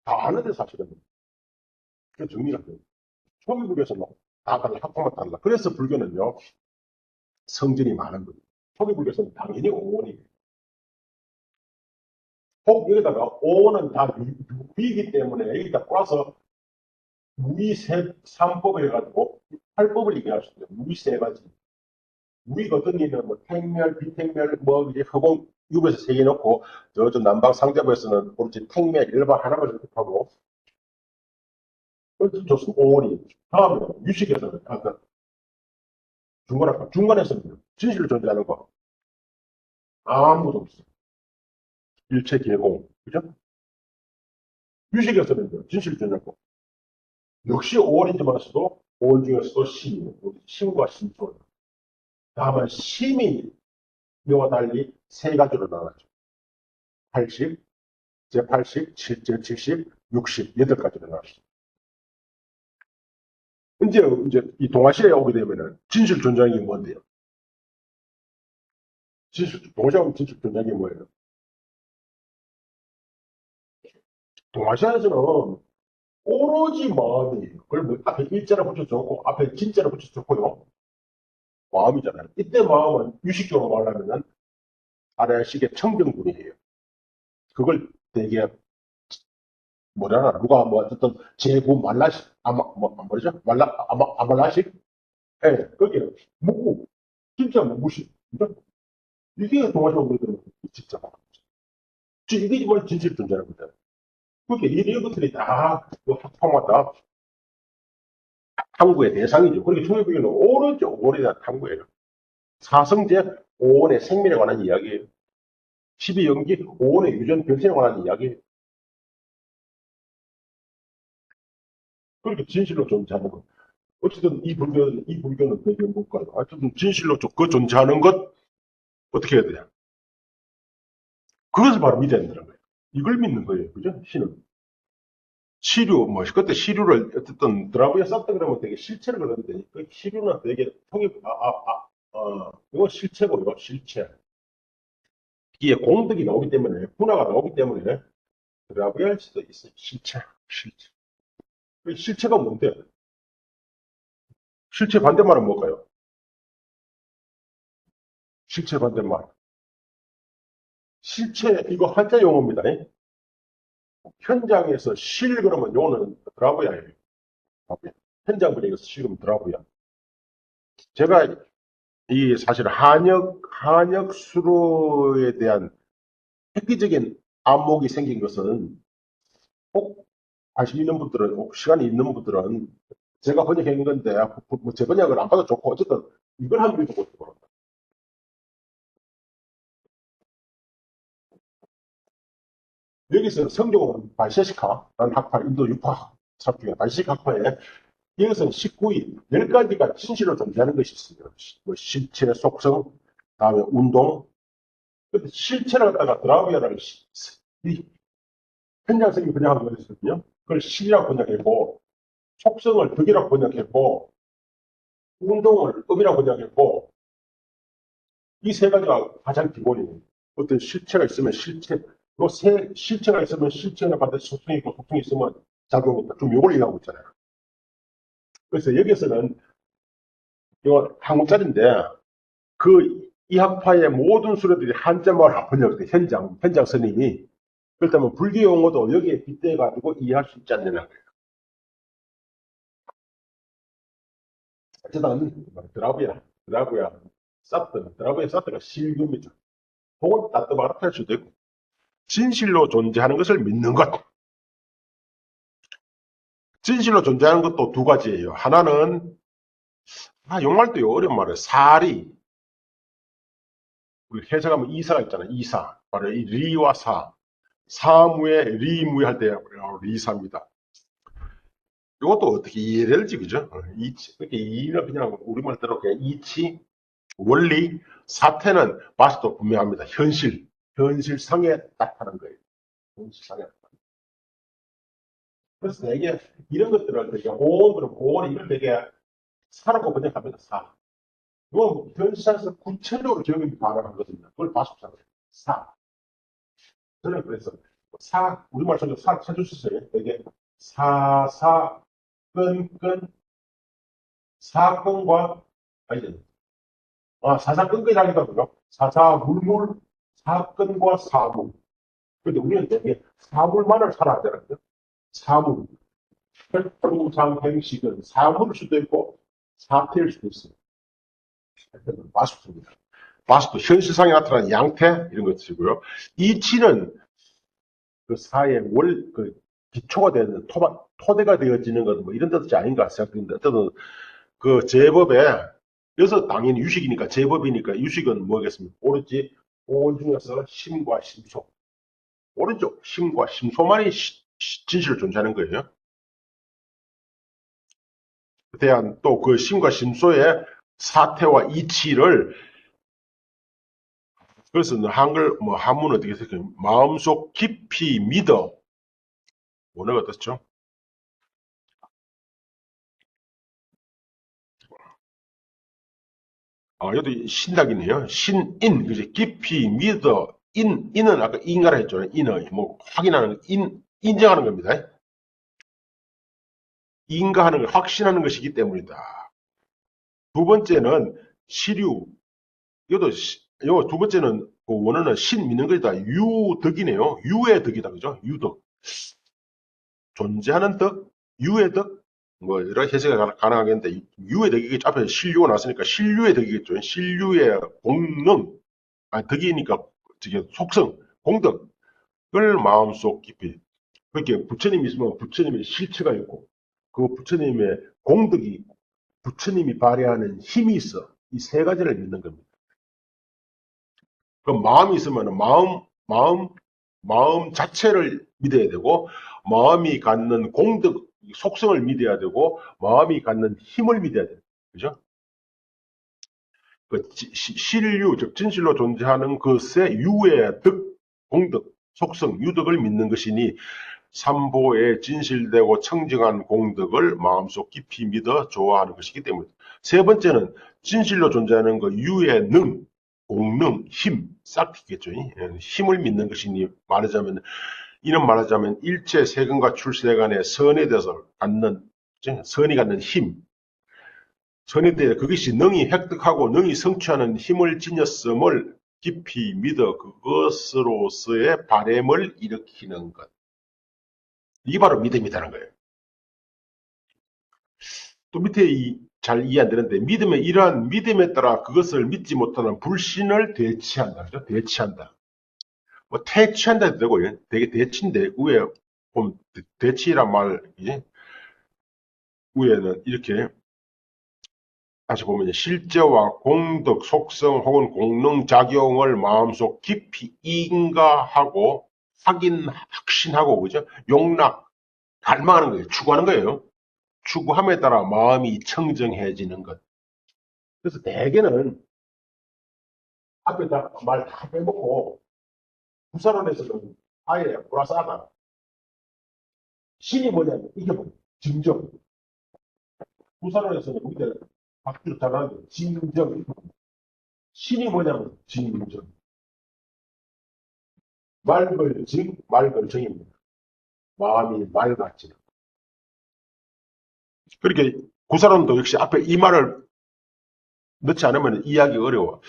다 아는데 사실은. 그 정리가 돼요. 초기불교에서는 다 달라, 학파만 달라. 그래서 불교는요, 성전이 많은 거예요. 초기불교에서는 당연히 오원이에요. 혹 여기다가 오원은 다 유이기 때문에 여기다 꼬아서 무의 삼법을 해가지고 팔법을 얘기할 수 있어요. 무의 세 가지. 무의가 어떤 일은 뭐 택멸, 비택멸, 뭐 이제 허공 유에서 세 개 넣고 저쪽 남방 상자부에서는 오로지 택멸 일반 하나만 이렇게 하고 좋습니다. 오원이. 다음에 유식에서는 아까 중간에서는 진실을 존재하는 거 아무도 없어. 일체 개공. 그죠? 유식에서는 진실을 존재하는 거 역시 오원이지만서도 오원 중에서도 심, 심과 심소. 다음은 심이 이와 달리 세 가지로 나눠져. 80, 제80, 7제70, 60, 8가지로 나눠져. 이제 이 동아시아에 오게 되면은 진실 존재하는 게 뭔데요? 동아시아 진실 존재하는 게 뭐예요? 동아시아에서는 오로지 마음이, 그걸 뭐 앞에 일자를 붙여줬고, 앞에 진자를 붙여줬고요. 마음이잖아요. 이때 마음은 유식적으로 말하면은 아래식의 청정분이에요. 그걸 되게 뭐라나 누가 뭐 어떤 제구 말라식 아마 뭐죠 아말라식 예 그게 묵고 진짜 무시 이게 동아시아 우리들은 진짜 이게 뭐 진실 존재하는 거다. 그게 이런 것들이 다 학파마다 탐구의 대상이죠. 그렇게 총회부기는 오른쪽 오래된 탐구예요. 사성제 오온의 생명에 관한 이야기예요. 12연기 오온의 유전 변태에 관한 이야기예요. 그렇게 진실로 존재하는 것. 어쨌든 이 불교는 되게 뭘까요? 어쨌든 진실로 그 존재하는 것 어떻게 해야 돼요? 그것을 바로 믿어야 된다는 거예요. 이걸 믿는 거예요. 그죠? 신은. 시류, 뭐, 그때 시류를 어쨌든 드라구에 썼다 그러면 되게 실체를 그러는데, 그 시류는 되게 이거 실체고요, 실체. 이게 공덕이 나오기 때문에, 분화가 나오기 때문에, 드라구에 할 수도 있어요. 실체, 실체. 그 실체가 뭔데? 실체 반대말은 뭘까요? 실체 반대말. 실체, 이거 한자 용어입니다. 현장에서 실 그러면 요거는 드라구야예요. 현장 분위기에서 실 그러면 드라구야. 제가 이 사실 한역 수로에 대한 획기적인 안목이 생긴 것은 꼭 관심 있는 분들은, 혹 시간이 있는 분들은 제가 번역한 건데, 뭐제 번역을 안 봐도 좋고, 어쨌든 이걸 한번 읽어보시기 바랍니다. 여기서 성경은 발세식하라는 학파, 인도 유파 사 중에 발세식 학파에 이것은 19위, 10가지가 진실로 존재하는 것이 있어요. 뭐 실체, 속성, 다음에 운동. 근데 실체를 갖다가 드라우야라는 현장 선생님이 번역한 거였거든요. 그걸 실이라고 번역했고, 속성을 덕이라고 번역했고, 운동을 음이라고 번역했고, 이 세 가지가 가장 기본이에요. 어떤 실체가 있으면 실체, 실체가 있으면 실체가 반드시 속성이 있고, 속성이 있으면 작용이 있다. 좀 요걸 얘기하고 있잖아요. 그래서 여기서는 이거 한국짜리인데, 이 학파의 모든 수료들이 한자말 번역돼, 현장 스님이. 그렇다면 불교 용어도 여기에 빗대가지고 이해할 수 있지 않느냐. 어쨌든 드라브야 사트가 실금이죠. 혹은 따뜻바르탈 수도 있고 진실로 존재하는 것을 믿는 것. 진실로 존재하는 것도 두 가지예요. 하나는 용말도 어려운 말이에요. 사리. 우리 해석하면 이사가 있잖아요. 이사. 바로 이 리와 사. 사무에 리무에 할 때 리사입니다. 이것도 어떻게 이해를 할지 그죠? 이치. 그렇게 이는 그냥 우리말대로 그냥 이치, 원리, 사태는 맛도 분명합니다. 현실상에 나타난 거예요. 현실상에. 그래서 되게 이런 것들을 되게 보온 이걸 되게 사라고 번역합니다. 사. 이건 현실상에서 구체적으로 적용이 가능하거든요. 그걸 바속사로 사. 저는 그래서 우리말 속에 사 찾을 수 있어요. 이게 사, 끈, 사건과, 아니, 사사건건이 다르다고요? 사사물물, 사건과 사물. 근데 우리는 이게 사물만을 살아야 되는 거죠. 사물. 혈통상 행식은 사물일 수도 있고, 사태일 수도 있어요. 마스터입니다. 마스터, 현실상에 나타나는 양태, 이런 것이고요. 이치는 그 사의 기초가 되는 토대가 되어지는 것, 뭐 이런 뜻이 아닌가 생각됩니다. 어떤 그 제법에, 여기서 당연히 유식이니까, 제법이니까, 유식은 뭐겠습니까? 오로지 온 중에서 심과 심소. 오른쪽, 심과 심소만이 진실을 존재하는 거예요. 대한 또 그 심과 심소의 사태와 이치를, 그래서 한글, 한문 어떻게 쓸까요? 마음속 깊이 믿어. 원어가 어떻죠? 여기 신닭이네요. 신인, 그지? 깊이 믿어. 인은 아까 인가라 했죠. 인의, 확인하는, 인정하는 겁니다. 인가하는 걸 확신하는 것이기 때문이다. 두 번째는 시류. 요 두 번째는 그 원어는 신 믿는 것이다. 유덕이네요. 유의 덕이다. 그죠? 유덕. 존재하는 덕, 유의 덕, 여러 해석이 가능하겠는데, 유의 덕이 앞에 신류가 나왔으니까 신류의 덕이겠죠. 신류의 공능, 덕이니까, 속성, 공덕을 마음속 깊이. 그렇게 부처님이 있으면 부처님의 실체가 있고, 그 부처님의 공덕이 있고, 부처님이 발휘하는 힘이 있어. 이 세 가지를 믿는 겁니다. 그럼 마음이 있으면 마음 자체를 믿어야 되고, 마음이 갖는 공덕, 속성을 믿어야 되고, 마음이 갖는 힘을 믿어야 돼요. 그죠? 실유, 즉, 진실로 존재하는 것의 유의 덕, 공덕, 속성, 유덕을 믿는 것이니, 삼보의 진실되고 청정한 공덕을 마음속 깊이 믿어 좋아하는 것이기 때문입니다. 세 번째는 진실로 존재하는 그 유의 능, 공능, 힘, 싹 있겠죠. 힘을 믿는 것이니 이는 말하자면 일체 세간과 출세간의 선에 대해서 선이 갖는 힘, 선에 대해 그것이 능히 획득하고 능히 성취하는 힘을 지녔음을 깊이 믿어 그것으로서의 바램을 일으키는 것. 이게 바로 믿음이라는 거예요. 또 밑에 잘 이해 안 되는데, 이러한 믿음에 따라 그것을 믿지 못하는 불신을 대치한다. 그죠? 대치한다. 퇴치한다 해도 되고, 되게 대치인데, 위에 보면, 대치란 말, 위에는 이렇게, 다시 보면, 실제와 공덕, 속성 혹은 공능 작용을 마음속 깊이 인가하고, 확신하고, 그죠? 용납, 갈망하는 거예요. 추구하는 거예요. 추구함에 따라 마음이 청정해지는 것. 그래서 대개는 앞에다 말 다 빼먹고 부산원에서는 아예 보라싸다. 신이 뭐냐면 이게 뭐 증정. 부산원에서는 우리가 박주로 잘하는 진정. 신이 뭐냐면 진정. 말걸정입니다. 마음이 맑아지는. 그렇게 구사론도 역시 앞에 이 말을 넣지 않으면 이해하기 어려워.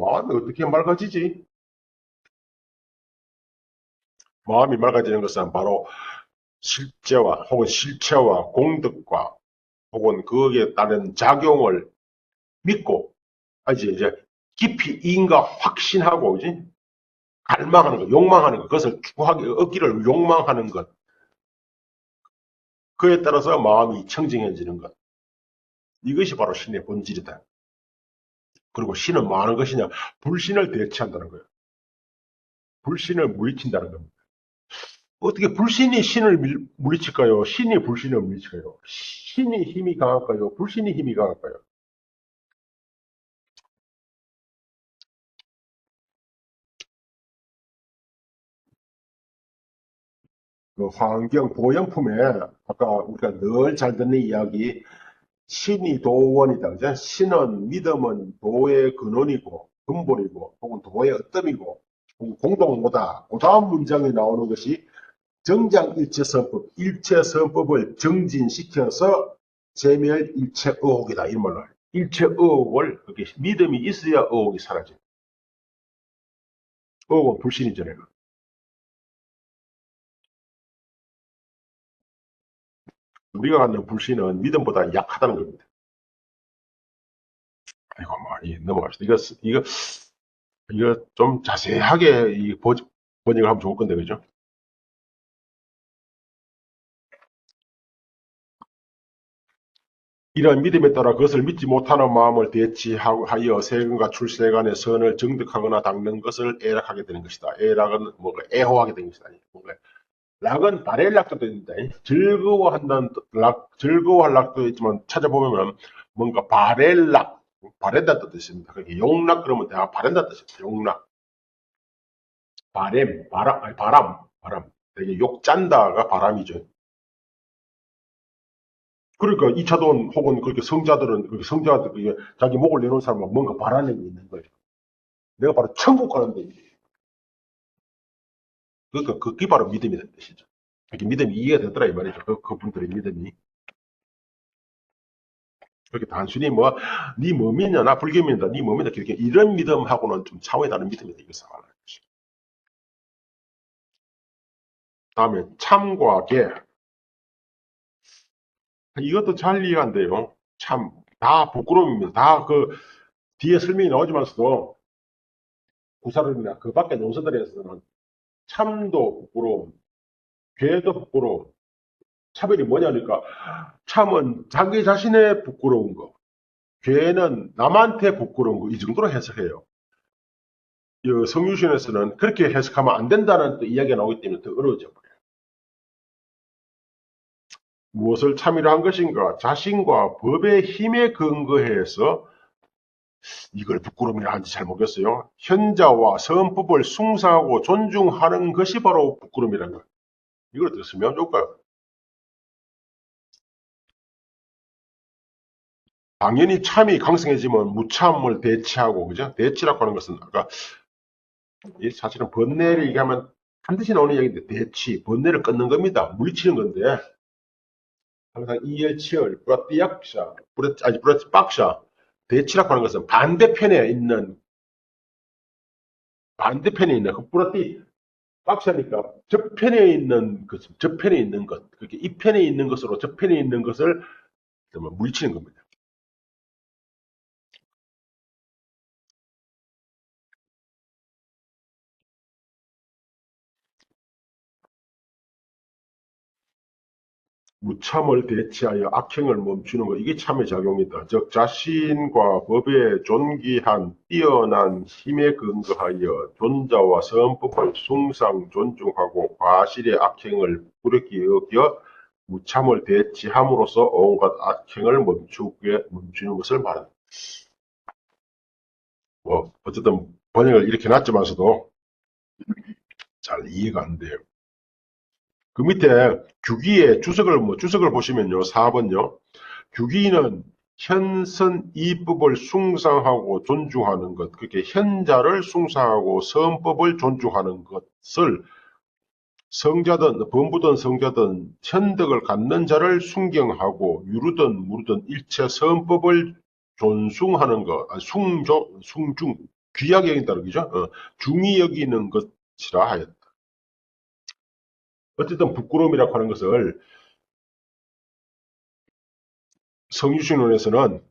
마음이 어떻게 맑아지지? 마음이 맑아지는 것은 바로 실제와 혹은 실체와 공덕과 혹은 거기에 따른 작용을 믿고 이제 깊이 인가 확신하고 이제 갈망하는 것, 욕망하는 것, 그것을 추구하기 얻기를 욕망하는 것. 그에 따라서 마음이 청정해지는 것. 이것이 바로 신의 본질이다. 그리고 신은 뭐 하는 것이냐? 불신을 대체한다는 거예요. 불신을 물리친다는 겁니다. 어떻게 불신이 신을 물리칠까요? 신이 불신을 물리칠까요? 신이 힘이 강할까요? 불신이 힘이 강할까요? 그 환경 보형품에 아까 우리가 늘 잘 듣는 이야기 신이 도원이다. 그죠? 신은 믿음은 도의 근원이고 근본이고 혹은 도의 어뜸이고 공동모다. 그 다음 문장에 나오는 것이 정장일체선법, 일체선법을 정진시켜서 재멸일체의혹이다. 이런 말로 일체의혹을 그렇게 믿음이 있어야 의혹이 사라져. 의혹은 불신이잖아요. 우리가 갖는 불신은 믿음보다 약하다는 겁니다. 아이고, 넘어갑시다. 이거 좀 자세하게 번역을 하면 좋을 건데, 그죠? 이러한 믿음에 따라 그것을 믿지 못하는 마음을 대치하여 세간과 출세 간의 선을 정득하거나 닦는 것을 애락하게 되는 것이다. 애락은 뭔가 애호하게 되는 것이다. 뭔가 락은 바렐락도 됩니다. 즐거워한다는 즐거워할 락도 있지만 찾아보면 뭔가 바렐락, 바렌다 뜻입니다. 그게 용락 그러면 다 바렌다 뜻입니다. 용락, 바램, 바람, 아니, 바람. 되게 욕짠다가 바람이죠. 그러니까 2차돈 혹은 그렇게 성자들은 그렇게 성자들 자기 목을 내놓은 사람은 뭔가 바라는 게 있는 거예요. 내가 바로 천국 가는데 그러니까 그게 바로 믿음이라는 뜻이죠. 이렇게 믿음이 이해가 되더라 이 말이죠. 그분들의 믿음이 그렇게 단순히 뭐 믿냐 나 불교 믿는다 네 뭐 믿냐 이렇게 이런 믿음하고는 좀 차원이 다른 믿음이다 이것을 말하는 것이. 다음에 참과 계 이것도 잘 이해가 안 돼요. 참 다 부끄러움입니다. 다 뒤에 설명이 나오지만서도 구사름이나 그 밖에 논서들에서는 참도 부끄러움, 괴도 부끄러움. 차별이 뭐냐니까 참은 자기 자신의 부끄러운 거, 괴는 남한테 부끄러운 거 이 정도로 해석해요. 성유신에서는 그렇게 해석하면 안 된다는 또 이야기가 나오기 때문에 더 어려워져 버려요. 무엇을 참이라 한 것인가? 자신과 법의 힘에 근거해서 이걸 부끄러움이라 하는지 잘 모르겠어요. 현자와 선법을 숭상하고 존중하는 것이 바로 부끄러움이라는 거예요. 이걸 어떻게 설명하면 좋을까요? 당연히 참이 강성해지면 무참을 대치하고, 그죠? 대치라고 하는 것은 아까 사실은 번뇌를 얘기하면 반드시 나오는 이야기인데 대치, 번뇌를 끊는 겁니다. 물리치는 건데 항상 이열치열, 뿌라띠약샤, 뿌라띠빡샤 대치라고 하는 것은 반대편에 있는 그 뿌라띠 빡샤니까 저편에 있는 것, 그렇게 이 편에 있는 것으로 저편에 있는 것을 물리치는 겁니다. 무참을 대치하여 악행을 멈추는 것, 이게 참의 작용이다. 즉 자신과 법에 존귀한 뛰어난 힘에 근거하여 존자와 선법을 숭상 존중하고 과실의 악행을 부르게 여겨 무참을 대치함으로써 온갖 악행을 멈추는 것을 말한다. 어쨌든 번역을 이렇게 놨지만서도 잘 이해가 안 돼요. 그 밑에 규기의 주석을 보시면요. 4번요. 규기는 현선 이법을 숭상하고 존중하는 것, 그렇게 현자를 숭상하고 선법을 존중하는 것을 성자든 범부든 성자든 현덕을 갖는 자를 순경하고 유르든 무르든 일체 선법을 존숭하는 것, 숭중, 귀하게 여긴다는 거죠. 중히 여기는 것이라 하였다. 어쨌든 부끄러움이라고 하는 것을 성유신론에서는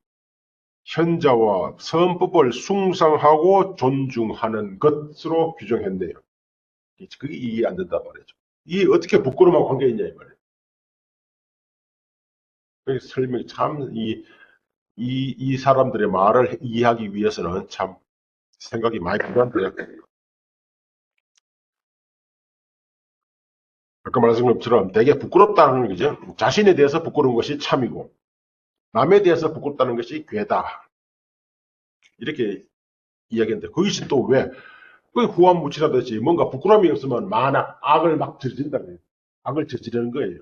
현자와 선법을 숭상하고 존중하는 것으로 규정했네요. 그게 이해 안 된단 말이죠. 이게 어떻게 부끄러움하고 관계 있냐 이 말이에요. 그래서 설명이 참 이 사람들의 말을 이해하기 위해서는 참 생각이 많이 필요한데요. 아까 말씀드린 것처럼 되게 부끄럽다는 거죠. 자신에 대해서 부끄러운 것이 참이고 남에 대해서 부끄럽다는 것이 괴다. 이렇게 이야기했는데 거기서 또 왜? 그 후한무치라듯이 뭔가 부끄러움이 없으면 악을 막 저지른다는 거예요. 악을 저지르는 거예요.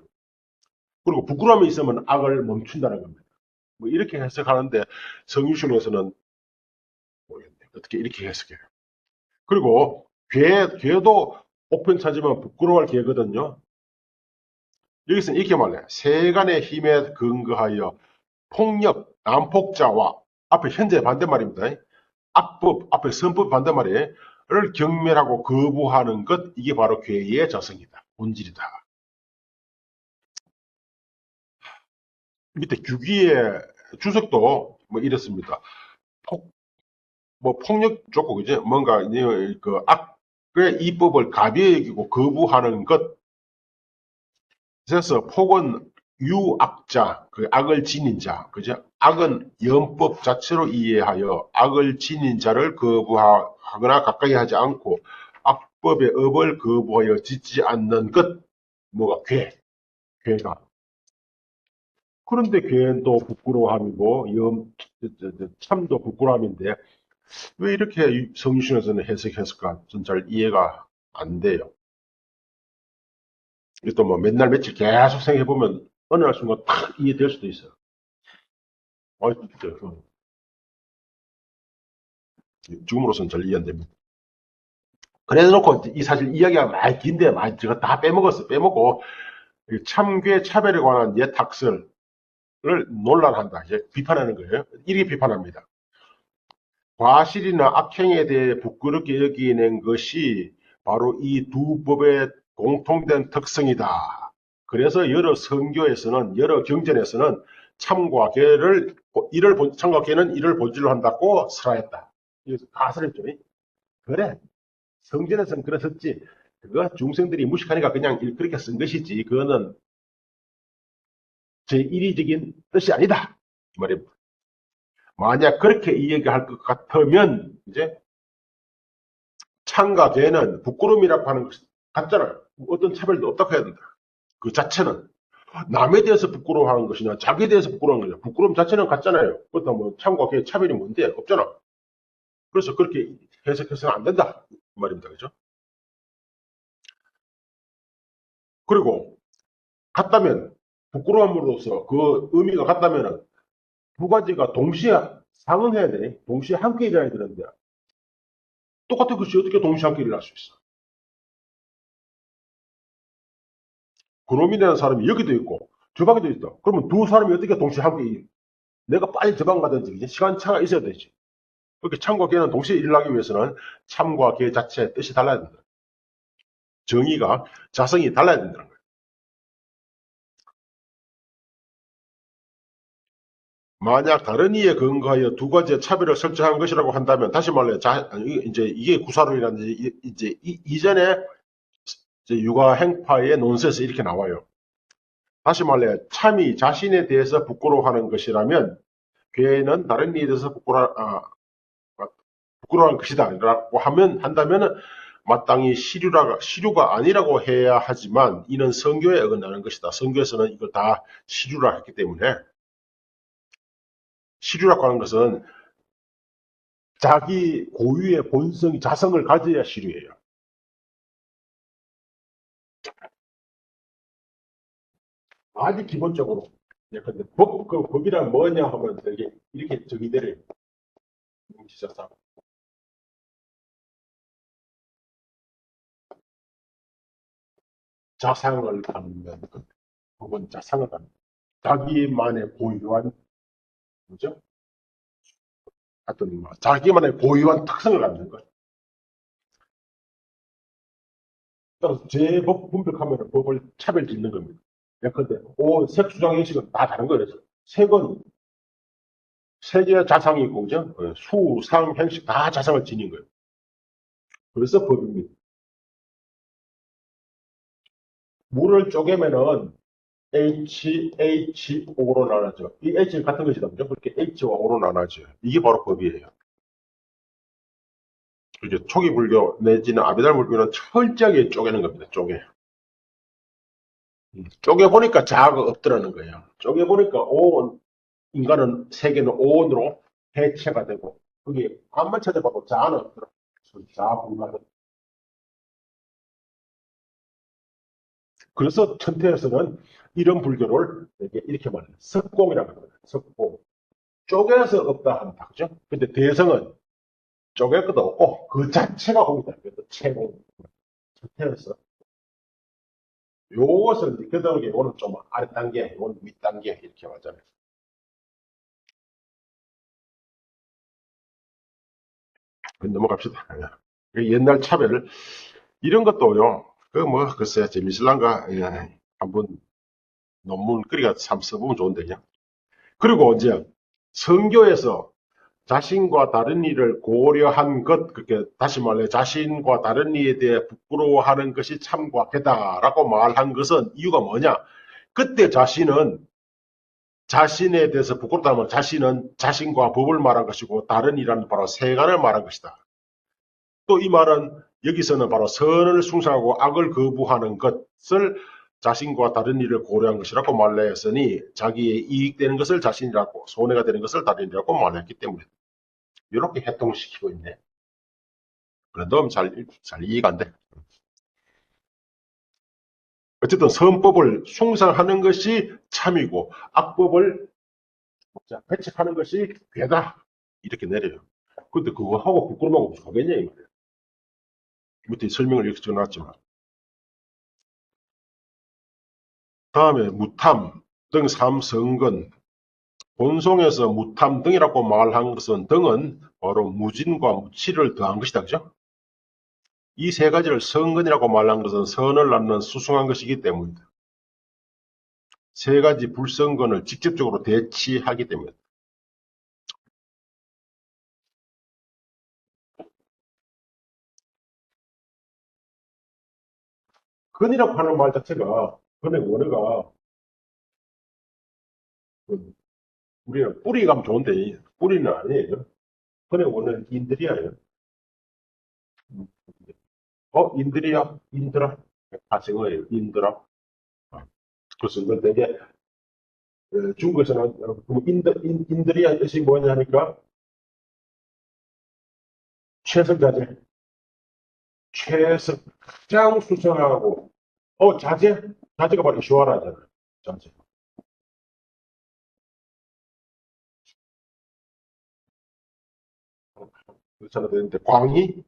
그리고 부끄러움이 있으면 악을 멈춘다는 겁니다. 뭐 이렇게 해석하는데 성유신에서는 모르겠네요. 어떻게 이렇게 해석해요. 그리고 괴도 보편 찾으면 부끄러워할 괴거든요. 여기서는 이렇게 말해. 세간의 힘에 근거하여 폭력, 난폭자와 앞에 현재 반대말입니다. 악법, 앞에 선법 반대말을 경멸하고 거부하는 것, 이게 바로 괴의 자성이다. 본질이다. 밑에 규기의 주석도 뭐 이렇습니다. 폭력 좋고, 그죠? 뭔가, 그 악의 이법을 가벼이 여기고 거부하는 것. 그래서 폭은 유악자, 그 악을 지닌 자, 그죠? 악은 연법 자체로 이해하여 악을 지닌 자를 거부하거나 가까이 하지 않고 악법의 업을 거부하여 짓지 않는 것, 뭐가 괴가. 그런데 괴는 또 부끄러움이고 참도 부끄러움인데 왜 이렇게 성유신에서는 해석했을까? 전 잘 이해가 안 돼요. 이것도 뭐 맨날 며칠 계속 생각해보면 어느 날 순간 탁 이해될 수도 있어요. 진짜. 지금으로서는 잘 이해 안 됩니다. 그래 놓고 이 사실 이야기가 많이 긴데 많이 제가 다 빼먹었어요. 빼먹고 참괴 차별에 관한 옛 학설을 논란한다. 이제 비판하는 거예요. 이렇게 비판합니다. 과실이나 악행에 대해 부끄럽게 여기는 것이 바로 이 두 법의 공통된 특성이다. 그래서 여러 선교에서는, 여러 경전에서는 참과 괴를, 참과 괴는 이를 본질로 한다고 설하였다. 이거 가설했죠. 그래. 성전에서는 그랬었지. 그거 중생들이 무식하니까 그냥 그렇게 쓴 것이지. 그거는 제1위적인 뜻이 아니다. 이 말입니다. 만약 그렇게 이야기할 것 같으면, 이제, 참과 괴는 부끄러움이라고 하는 것이 같잖아요. 어떤 차별도 없다고 해야 된다. 그 자체는. 남에 대해서 부끄러워하는 것이냐, 자기에 대해서 부끄러워하는 것이냐. 부끄러움 자체는 같잖아요. 그렇다면 뭐 참과 괴의 차별이 뭔데? 없잖아. 그래서 그렇게 해석해서는 안 된다. 그 말입니다. 그죠? 그리고 같다면, 부끄러움으로서 그 의미가 같다면 두 가지가 동시에 상응해야 돼. 동시에 함께 일어나야 되는데 똑같은 것이 어떻게 동시에 함께 일어날 수 있어? 그놈이라는 사람이 여기도 있고 저방에도 있다. 그러면 두 사람이 어떻게 동시에 함께 내가 빨리 저방 가든지 이제 시간차가 있어야 되지. 그렇게 참과 계는 동시에 일어나기 위해서는 참과 계 자체의 뜻이 달라야 된다. 정의가 자성이 달라야 된다는 거예요. 만약 다른 이에 근거하여 두 가지의 차별을 설정한 것이라고 한다면 다시 말해 이제 이게 구사론이라든지 이제 이전에 육아 행파의 논설에서 이렇게 나와요. 다시 말해 참이 자신에 대해서 부끄러워하는 것이라면 괴는 다른 이에 대해서 부끄러워하는 것이다 라고 한다면 마땅히 시류가 아니라고 해야 하지만 이는 성교에 어긋나는 것이다. 성교에서는 이걸 다 시류라 했기 때문에 시류라고 하는 것은 자기 고유의 본성, 자성을 가져야 시류예요. 아주 기본적으로. 근데 법이란 뭐냐 하면 이렇게 정의되래요. 시작상. 자상을 갖는 것. 혹은 자상을 갖는 것. 자기만의 고유한, 뭐죠? 하여튼, 자기만의 고유한 특성을 갖는 것. 따라서 제법 분별하면 법을 차별 짓는 겁니다. 예컨대, 색, 수장, 형식은 다 다른 거예요. 색은 세 개의 자상이 있고, 그죠? 수, 상, 형식 다 자상을 지닌 거예요. 그래서 법입니다. 물을 쪼개면은 HO로 나눠져. 이 H는 같은 것이다. 그죠? 그렇게 H와 O로 나눠져. 이게 바로 법이에요. 이제 초기 불교 내지는 아비달 불교는 철저하게 쪼개는 겁니다. 쪼개보니까 자아가 없더라는 거예요. 쪼개보니까 인간은 세계는 오온으로 해체가 되고, 그게 암만 찾아봐도 자아는 없더라. 자아 불가능. 그래서 천태에서는 이런 불교를 이렇게 말해요. 석공이라고 합니다. 석공. 쪼개서 없다 한다. 그죠? 근데 대성은 쪼갤 것도 없고 그 자체가 공이다. 그래서 채공 자체였어. 요것을 느껴드는 게 이거는 좀 아랫단계, 이건 윗단계 이렇게 말하잖아요. 넘어갑시다. 예. 옛날 차별 이런 것도요. 그 뭐 글쎄 재미있을란가 한번 논문 그리가 참 써보면 좋은데 그냥. 그리고 이제 성교에서 자신과 다른 이를 고려한 것, 그렇게 다시 말해 자신과 다른 이에 대해 부끄러워하는 것이 참과하다라고 말한 것은 이유가 뭐냐? 그때 자신은 자신에 대해서 부끄럽다면 자신은 자신과 법을 말한 것이고 다른 이라는 바로 세간을 말한 것이다. 또 이 말은 여기서는 바로 선을 숭상하고 악을 거부하는 것을 자신과 다른 일을 고려한 것이라고 말했으니 자기의 이익되는 것을 자신이라고 손해가 되는 것을 다른 이라고 말했기 때문에 이렇게 해통시키고 있네. 그래도 잘 이해가 안 돼. 어쨌든 선법을 숭상하는 것이 참이고 악법을 배척하는 것이 괴다. 이렇게 내려요. 근데 그거 하고 부끄러움하고 무슨 하겠냐 이 말이야. 밑에 설명을 이렇게 적어놨지만. 다음에 무탐 등 삼성근 본송에서 무탐 등이라고 말한 것은 등은 바로 무진과 무치를 더한 것이다. 그죠? 이 세 가지를 성근이라고 말한 것은 선을 낳는 수승한 것이기 때문이다. 세 가지 불성근을 직접적으로 대치하기 때문이다. 근이라고 하는 말 자체가 근의 원어가 우리는 뿌리 가면 좋은데 뿌리는 아니에요. 근의 원어는 인들이야요. 인들이야? 인들아? 가정어예요. 인들아? 그래서 이걸 되게 중국에서는 인들이야 뜻이 뭐냐 하니까 최선자재, 최선, 가장 수성하고 자재? 자재가 바로 시와라잖아. 자재. 그렇잖아 되는데 광이,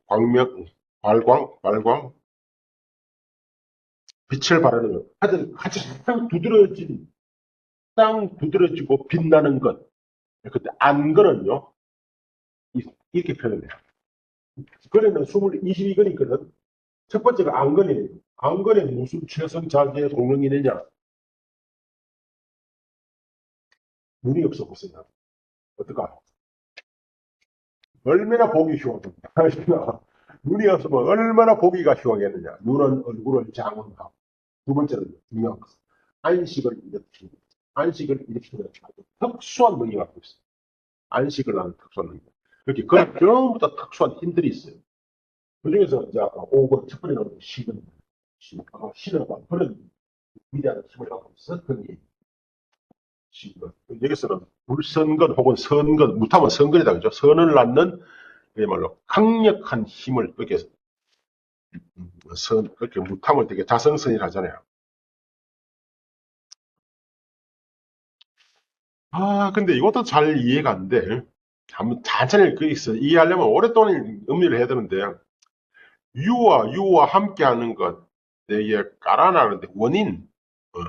광명, 발광, 빛을 발하는 것. 하여튼 가장 두드러지고 빛나는 것. 근데 안거는요, 이렇게 표현해요. 거리는 22거리 있거든. 첫 번째가 안건이에요. 안건에 무슨 최선자재의 동력이느냐? 눈이 없어 보세요. 어떨까? 얼마나 보기 흉하겠냐. 눈이 없으면 얼마나 보기가 흉하겠느냐. 눈은 얼굴을 장악하고. 두 번째는 중요한 것은 안식을 일으키는 아주 특수한 능력을 갖고 있어요. 안식을 하는 특수한 능력. 이렇게 그런 전부 다 특수한 힘들이 있어요. 그 중에서 이제 아까 5번 첫 번째 나오는 신은 그런 위대한 힘을 갖고 있어. 그게 신건. 여기서는 불선건 혹은 선건, 못하면 선건이다. 그죠? 선을 낳는 그야말로 강력한 힘을 그렇게 그렇게 무탐을 되게 자성선이라 하잖아요. 근데 이것도 잘 이해가 안 돼. 한번 천천히 이해하려면 오랫동안 음미를 해야 되는데, 유와 함께 하는 것, 이게 깔아나는데, 원인, 어,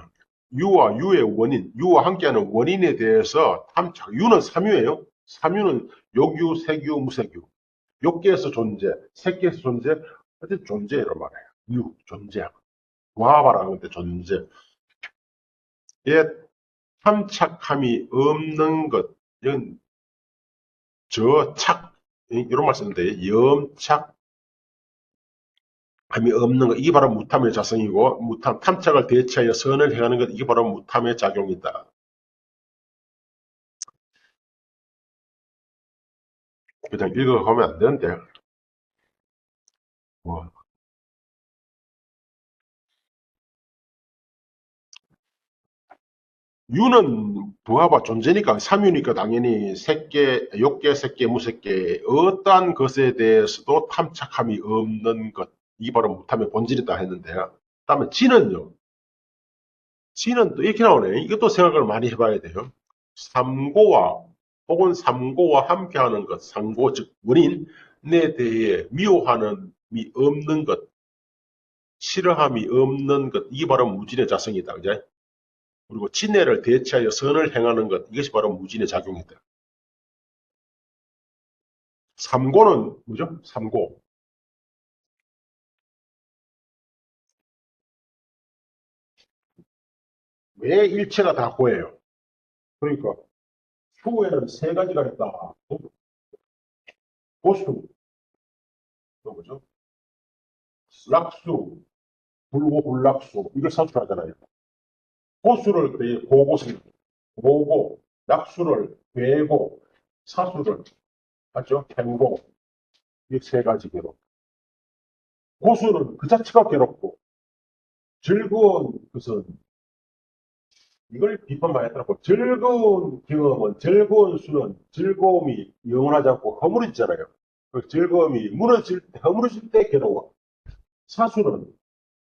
유의 원인, 유와 함께 하는 원인에 대해서 유는 삼유예요. 삼유는 욕유, 색유, 무색유. 욕계에서 존재, 색계에서 존재, 하여튼 존재를 말해요. 존재. 와바라는 건데 존재. 에 탐착함이 없는 것. 이건 이런 말 쓰는데, 염착함이 없는 것. 이게 바로 무탐의 자성이고, 탐착을 대체하여 선을 행하는 것. 이게 바로 무탐의 작용이다. 그냥 읽어가면 안 되는데, 뭐, 유는 부하바 존재니까, 삼유니까 당연히 욕계, 색계, 무색계, 어떠한 것에 대해서도 탐착함이 없는 것. 이게 바로 무탐의 본질이다 했는데요. 다음에 지는요. 지는 또 이렇게 나오네. 이것도 생각을 많이 해봐야 돼요. 삼고와 혹은 삼고와 함께하는 것, 상고 즉 원인에 대해 미워함이 없는 것, 싫어함이 없는 것, 이게 바로 무진의 자성이다. 그죠? 그리고 진해를 대체하여 선을 행하는 것, 이것이 바로 무진의 작용이다. 삼고는 뭐죠? 삼고. 왜 일체가 다 고예요? 그러니까 수에는 세 가지가 있다. 고수, 또 뭐죠? 락수, 불고불락수, 이걸 사출하잖아요. 고수를 고고수, 고고, 낙수를 괴고, 사수를 하죠. 행고, 이 세 가지 괴로. 고수는 그 자체가 괴롭고, 즐거운 것은 이걸 비판 많이 했더라고. 즐거운 경험은, 즐거운 수는 즐거움이 영원하지 않고 허물어지잖아요. 그 즐거움이 무너질 때, 허물어질 때 괴로워. 사수는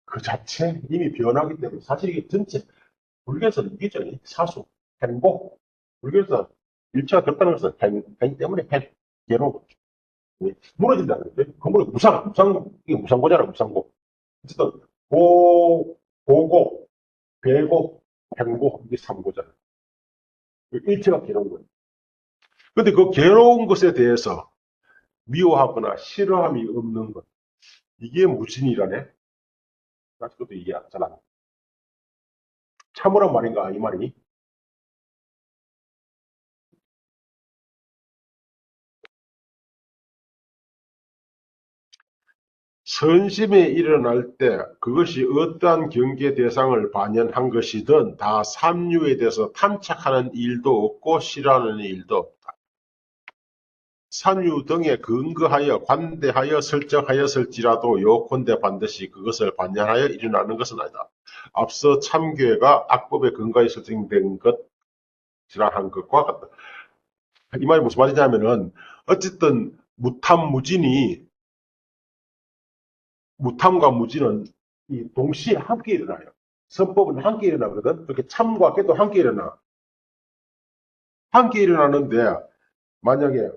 그 자체 이미 변하기 때문에 사실 이게 전체 불교에서는 이기죠. 사수, 행복. 불교에서 일체가 그렇다는 것은 행 때문에 괴로워. 무너진다는 거죠. 그물이 이게 무상고잖아, 무상고. 어쨌든, 고고, 괴고, 행고, 이게 삼고잖아. 일체가 괴로운 거예요. 근데 그 괴로운 것에 대해서 미워하거나 싫어함이 없는 것. 이게 무진이라네? 나 그것도 이해 잘 안 돼. 참으란 말인가, 이 말이? 선심이 일어날 때 그것이 어떠한 경계 대상을 반영한 것이든 다 삼류에 대해서 탐착하는 일도 없고 싫어하는 일도 없다. 삼류 등에 근거하여 관대하여 설정하였을지라도 요컨대 반드시 그것을 반영하여 일어나는 것은 아니다. 앞서 참교회가 악법에 근거하여 설정된 것이라 한 것과 같다. 이 말이 무슨 말이냐면은 어쨌든 무탐과 무진은 동시에 함께 일어나요. 선법은 함께 일어나거든. 그렇게 참과 깨도 함께 일어나. 함께 일어나는데 만약에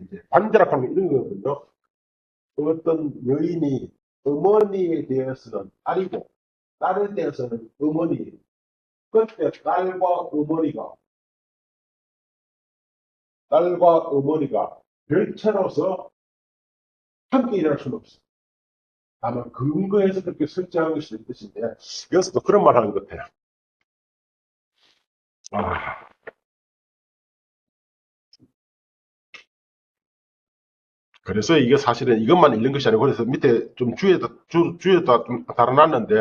이제 반대라 하면 이런 거거든요. 어떤 여인이 어머니에 대해서는 딸이고 딸에 대해서는 어머니. 그때 딸과 어머니가 별채로서 함께 일어날 수는 없어. 다만 근거에서 그렇게 설정한 것이 뜻인데 여기서도 그런 말 하는 것 같아요. 아, 그래서 이게 사실은 이것만 읽는 것이 아니고 그래서 밑에 좀 주에다 좀 달아놨는데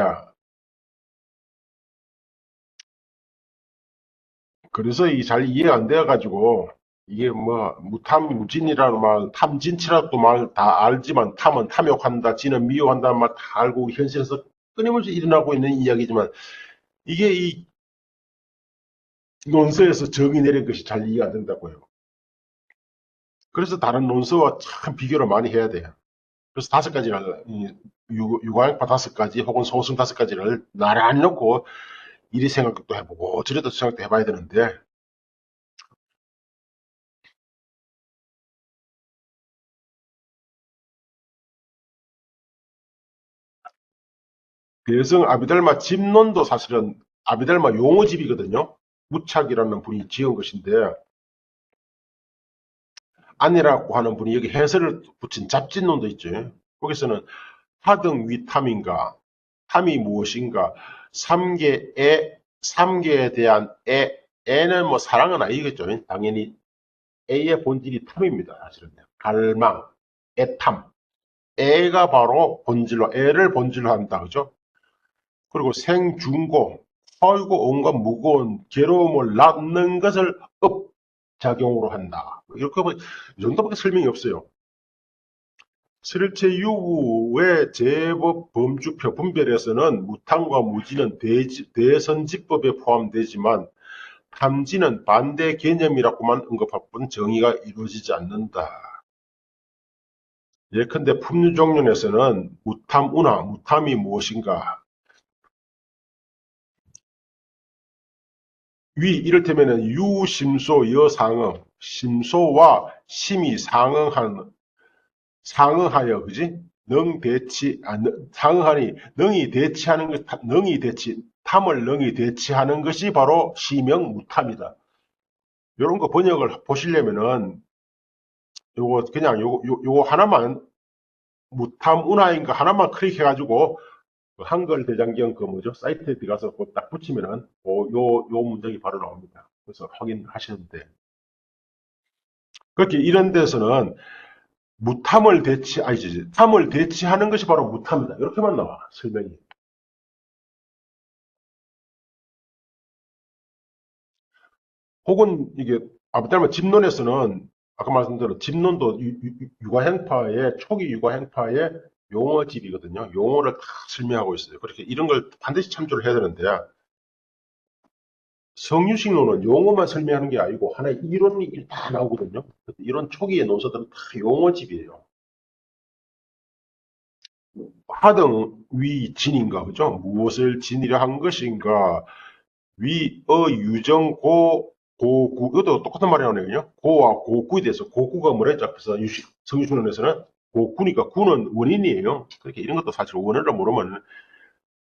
그래서 이 잘 이해가 안 돼가지고 이게 뭐 무탐무진이라는 말 탐진치라도 말 다 알지만 탐은 탐욕한다 진은 미워한다는 말 다 알고 우리 현실에서 끊임없이 일어나고 있는 이야기지만 이게 이 논서에서 정의 내린 것이 잘 이해가 안 된다고요. 그래서 다른 논서와 참 비교를 많이 해야 돼요. 그래서 다섯 가지를 유광학파 다섯 가지 혹은 소승 다섯 가지를 나란히 놓고 이리 생각도 해보고 저리도 생각도 해봐야 되는데 대성 아비달마 집론도 사실은 아비달마 용어집이거든요. 무착이라는 분이 지은 것인데 아니라고 하는 분이 여기 해설을 붙인 잡진론도 있죠. 거기서는 하등 위탐인가 탐이 무엇인가 삼계에 대한 애는 뭐 사랑은 아니겠죠. 당연히 애의 본질이 탐입니다. 사실은 갈망, 애탐. 애가 바로 본질로 애를 본질로 한다. 그죠? 그리고 생중고, 아이고 온갖 무거운 괴로움을 낳는 것을 업작용으로 한다. 이렇게 이 정도밖에 설명이 없어요. 실체 유구의 제법 범주표 분별에서는 무탐과 무지는 대선지법에 포함되지만 탐지는 반대 개념이라고만 언급할 뿐 정의가 이루어지지 않는다. 예컨대 품류정론에서는 무탐운하, 무탐이 무엇인가? 이를테면은 유심소 여상응, 심소와 심이 상응하여, 그지? 상응하니, 능이 대치하는 것, 탐을 능이 대치하는 것이 바로 시명 무탐이다. 요런 거 번역을 보시려면은, 요거, 그냥 요거 하나만, 무탐 운하인가 하나만 클릭해가지고, 그 한글 대장경 그 뭐죠? 사이트에 들어가서 그거 딱 붙이면은, 요 문장이 바로 나옵니다. 그래서 확인하시면 돼. 그렇게 이런 데서는 탐을 대치하는 것이 바로 무탐이다. 이렇게만 나와, 설명이. 혹은 이게, 아무튼 집론에서는, 아까 말씀드린 집론도 육아행파의, 초기 육아행파의 용어집이거든요. 용어를 다 설명하고 있어요. 그렇게 이런 걸 반드시 참조를 해야 되는데, 성유식론은 용어만 설명하는 게 아니고, 하나의 이론이 다 나오거든요. 이런 초기의 논서들은 다 용어집이에요. 하등 위 진인가, 그죠? 무엇을 진이라 한 것인가, 유정, 고구, 이것도 똑같은 말이 나오네요. 고와 고구에 대해서, 고구가 뭐라 했죠? 앞에서 성유신론에서는 고구니까 구는 원인이에요. 그렇게 이런 것도 사실 원인을 모르면,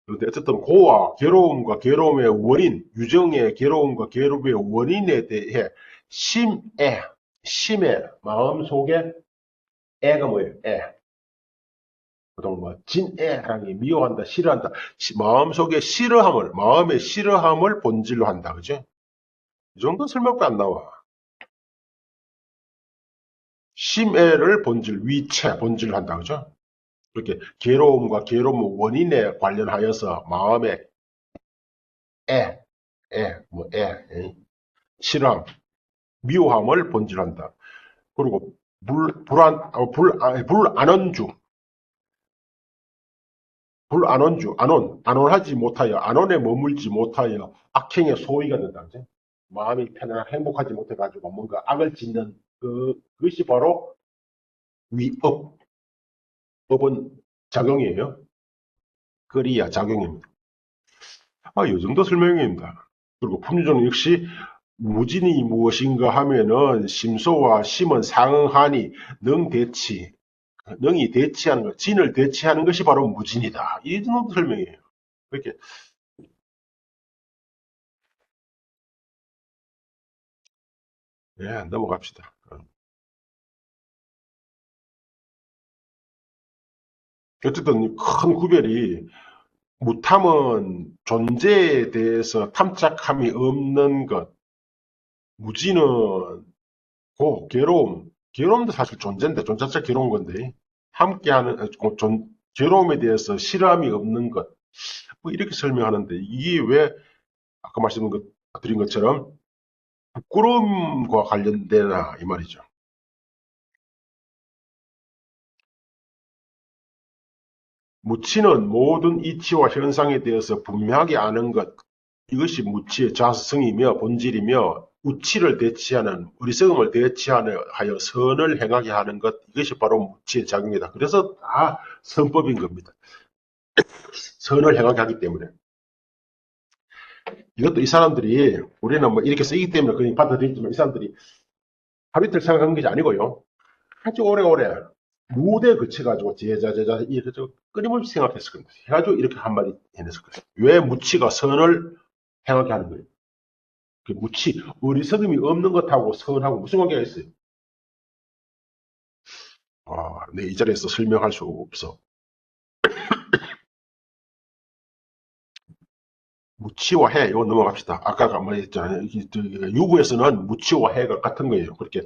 근데 어쨌든 고와 괴로움과 괴로움의 원인, 유정의 괴로움과 괴로움의 원인에 대해 심애, 마음속에 애가 뭐예요? 애. 보통 뭐 진애라는 게 미워한다, 싫어한다. 마음의 싫어함을 본질로 한다, 그죠? 이 정도 설명도 안 나와. 심애를 본질로 한다, 그죠? 그렇게 괴로움과 괴로움 원인에 관련하여서 마음의 애, 싫어함, 미워함을 본질로 한다. 그리고 불안원주, 안온하지 못하여, 안온에 머물지 못하여 악행의 소위가 된다. 그죠? 마음이 편안하게 행복하지 못해가지고 뭔가 악을 짓는 그것이 바로 위업, 업은 작용이에요. 거리야 작용입니다. 이 정도 설명입니다. 그리고 품유조는 역시 무진이 무엇인가 하면은 심소와 심은 상응하니 능이 대치하는 것, 진을 대치하는 것이 바로 무진이다. 이 정도 설명이에요. 그렇게 넘어갑시다. 어쨌든 큰 구별이 무탐은 존재에 대해서 탐착함이 없는 것, 무지는 괴로움도 사실 존재인데, 존재 자체가 괴로운 건데, 함께하는, 괴로움에 대해서 실함이 없는 것, 뭐 이렇게 설명하는데, 이게 왜, 아까 드린 것처럼, 부끄러움과 관련되나, 이 말이죠. 무치는 모든 이치와 현상에 대해서 분명하게 아는 것, 이것이 무치의 자성이며 본질이며 우치를 대치하는 어리석음을 대치하여 선을 행하게 하는 것, 이것이 바로 무치의 작용이다. 그래서 다 선법인 겁니다. 선을 행하게 하기 때문에. 이것도 이 사람들이 우리는 뭐 이렇게 쓰기 때문에 그냥 받아들이지만 이 사람들이 하루 이틀 생각한 것이 아니고요. 아주 오래오래 무대에 거쳐가지고 제자 이렇게 끊임없이 생각했을 겁니다. 해가지고 이렇게 한마디 해냈을 거예요. 왜 무치가 선을 행하게 하는 거예요? 그 무치, 어리석음이 없는 것하고 선하고 무슨 관계가 있어요? 네, 이 자리에서 설명할 수 없어. 무치와 해, 이거 넘어갑시다. 아까 말했잖아요. 유구에서는 무치와 해가 같은 거예요. 그렇게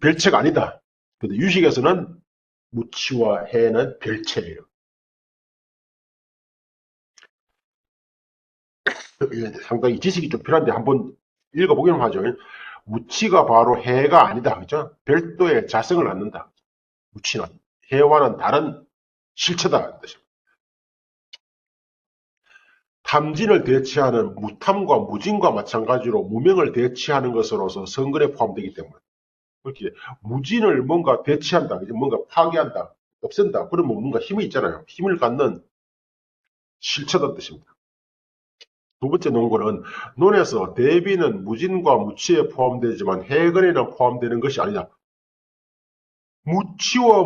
별체가 아니다. 근데 유식에서는 무치와 해는 별체예요. 상당히 지식이 좀 필요한데 한번 읽어보기는 하죠. 무치가 바로 해가 아니다. 그죠? 별도의 자성을 갖는다. 무치는 해와는 다른 실체다. 탐진을 대치하는 무탐과 무진과 마찬가지로 무명을 대치하는 것으로서 성근에 포함되기 때문에 그렇게 무진을 뭔가 대치한다, 뭔가 파괴한다, 없앤다. 그러면 뭔가 힘이 있잖아요. 힘을 갖는 실체다 뜻입니다. 두 번째 논거는 논에서 대비는 무진과 무치에 포함되지만 해근에는 포함되는 것이 아니냐. 무치와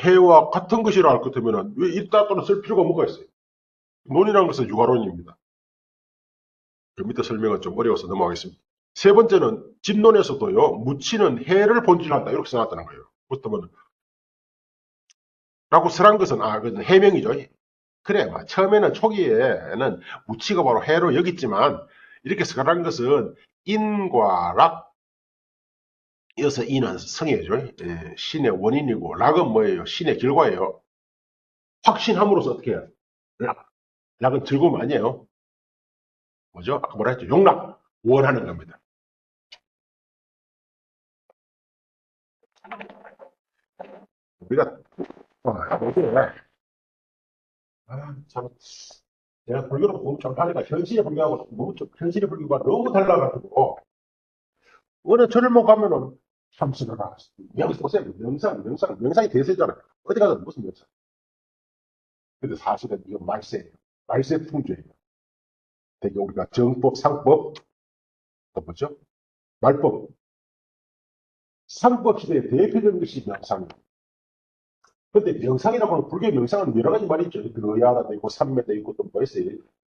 해와 같은 것이라 할 것 같으면 왜 이따 또는 쓸 필요가 뭐가 있어요? 논이라는 것은 육아론입니다. 그 밑에 설명은 좀 어려워서 넘어가겠습니다. 세 번째는 집론에서도요. 무치는 해를 본질한다 이렇게 써놨다는 거예요. 그렇다면 라고 설한 것은 그건 해명이죠. 그래, 처음에는 초기에는 무치가 바로 해로 여겼지만 이렇게 설한 것은 인과 락, 이어서 인은 성이죠. 예, 신의 원인이고 락은 뭐예요? 신의 결과예요. 확신함으로써 어떻게 해요? 락은 즐거움 아니에요. 뭐죠? 아까 뭐라 했죠? 용락, 원하는 겁니다. 우리가 이게 참 제가 불교를 너무 전파하니까 현실의 불교하고 너무 현실의 불교가 너무 달라가지고 어느 절못 가면은 참선하라. 여기서 보세요. 명상이 대세잖아요. 어디 가든 무슨 명상. 근데 사실은 이건 말세예요. 말세 풍조예요. 되게 우리가 정법, 상법, 또 뭐죠? 말법, 상법 시대의 대표적인 것이 명상이에요. 근데 명상이라고 하면 불교 명상은 여러 가지 말이 있죠. 그야라도 있고 삼매도 있고 또 뭐 있어요?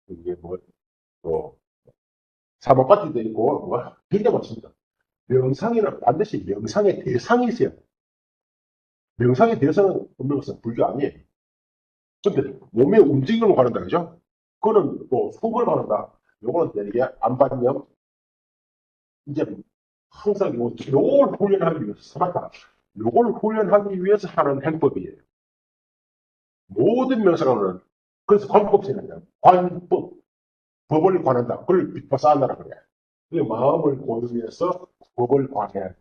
이게 뭐, 또 사법파티도 있고 뭐 굉장히 많습니다. 명상이는 반드시 명상의 대상이 있어요. 명상의 대상은 없는 것은 불교 아니에요. 근데 몸의 움직임을 관한다, 그죠? 그거는 뭐 속을 관한다. 요거는 이게 안반영, 이제 항상 요걸 훈련하기 위해서, 사봤다. 요걸 훈련하기 위해서 하는 행법이에요. 모든 명상은, 그래서 관법이잖아요. 관법, 법을 관한다. 그걸 빗바사한다라 그래. 그 마음을 고유해서 법을 관해야 돼.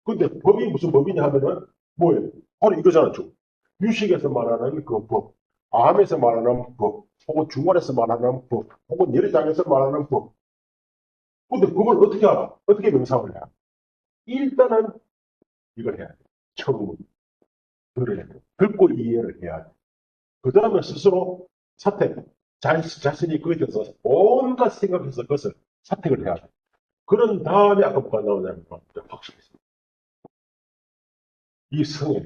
근데 법이 무슨 법이냐 하면은 뭐예요? 바로 이거잖아, 쭉. 유식에서 말하는 그 법, 암에서 말하는 법, 혹은 중간에서 말하는 법, 혹은 열애장에서 말하는 법. 근데 그걸 어떻게 알아? 어떻게 명상을 해? 일단은 이걸 해야 돼. 처음 들어야 돼. 듣고 이해를 해야 돼. 그 다음에 스스로 사택, 자신이 거기에 대해서 온갖 생각해서 그것을 사택을 해야 돼. 그런 다음에 아까 뭐가 나오냐면 확실히 이 성에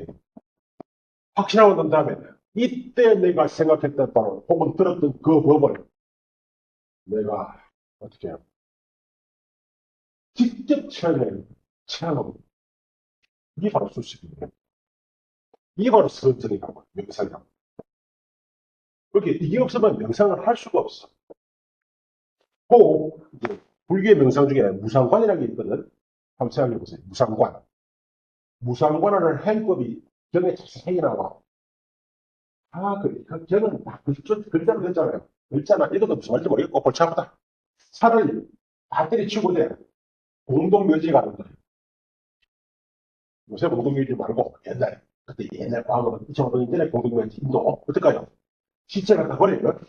확신하고 난 다음에 이때 내가 생각했던 바로 혹은 들었던 그 법을 내가 어떻게 해요? 직접 체험하고 이게 바로 수식이에요. 이게 바로 선정이라고 명상이라고. 그렇게 이게 없으면 명상을 할 수가 없어. 꼭 이제 불교의 명상 중에 무상관이라는 게 있거든. 한번 생각해 보세요. 무상관. 무상관하는 행법이 경에 자세히 나와. 저는 글자로 됐잖아요. 글자나 읽어도 무슨 말인지 모르겠고 골치 아프다. 차라리 다 때려치고 돼. 공동묘지 가는 거예요. 요새 공동묘지 말고 옛날에 그때 옛날 과거 2,500년 전에 공동묘지 인도 어떨까요? 시체 갖다 버리면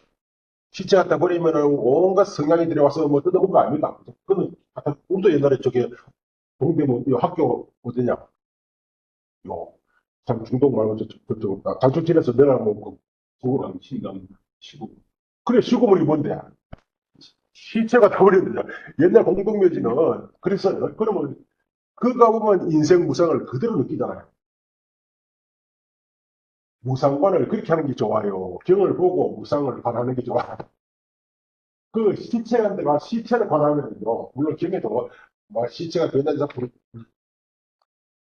시체 갖다 버리면은 온갖 성냥이 들어와서 뭐 뜯어본 거 아닙니까? 그거는 우리도 옛날에 저기 동대문 요 학교 어디냐 요 참 중동 말고 저쪽 장충진에서 내가 뭐 그거 하는 시금 그래 시금을 뭔데 시체가 다 버렸는데 옛날 공동묘지는 그래서 그러면 그가 보면 인생 무상을 그대로 느끼잖아요. 무상관을 그렇게 하는 게 좋아요. 경을 보고 무상을 관하는 게 좋아요. 그 시체한테가 시체를 관하면요. 물론 경에도 뭐 시체가 변한 작품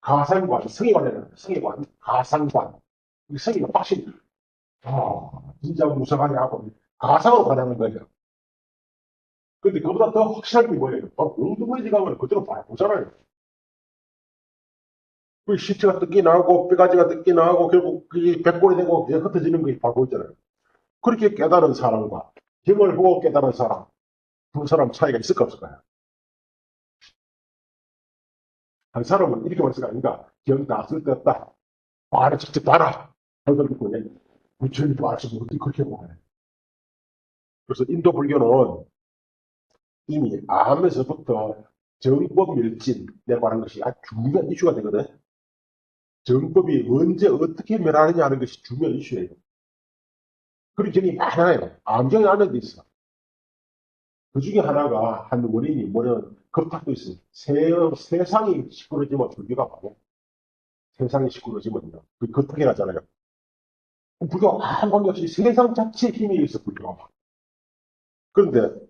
가상관, 성의관이라는 성의관, 가상관. 이 성의가 확실히 진짜 무상하게 하고 가상으로 관하는 거죠. 근데 그보다 더 확실한 게 뭐예요? 엉뚱해지 가면 그대로 보잖아요. 그 시체가 뜯기 나오고 뼈가지가 뜯기 나오고 결국 그게 백골이 되고 흩어지는 게 바로 보이잖아요. 그렇게 깨달은 사람과 경을 보고 깨달은 사람 두 사람 차이가 있을까 없을까요? 한 사람은 이렇게 말할 수가 아닌가? 경 다 쓸데없다. 말을 직접 봐라. 하는 걸 부처님 말씀 어떻게 그렇게 보네. 그래서 인도 불교는 이미 암에서부터 정법 멸진에 관한 것이 아주 중요한 이슈가 되거든. 정법이 언제 어떻게 멸하느냐 하는 것이 중요한 이슈예요. 그런 경이 많아요. 암경이 안에 있어. 그 중에 하나가 한 원인이 뭐냐면 겁탁도 있어요. 세상이 시끄러지면 불교가 가고 세상이 시끄러지면요. 그 겁탁이 나잖아요. 불교가 아무 관계없이 세상 자체의 힘이 있어 불교가. 그런데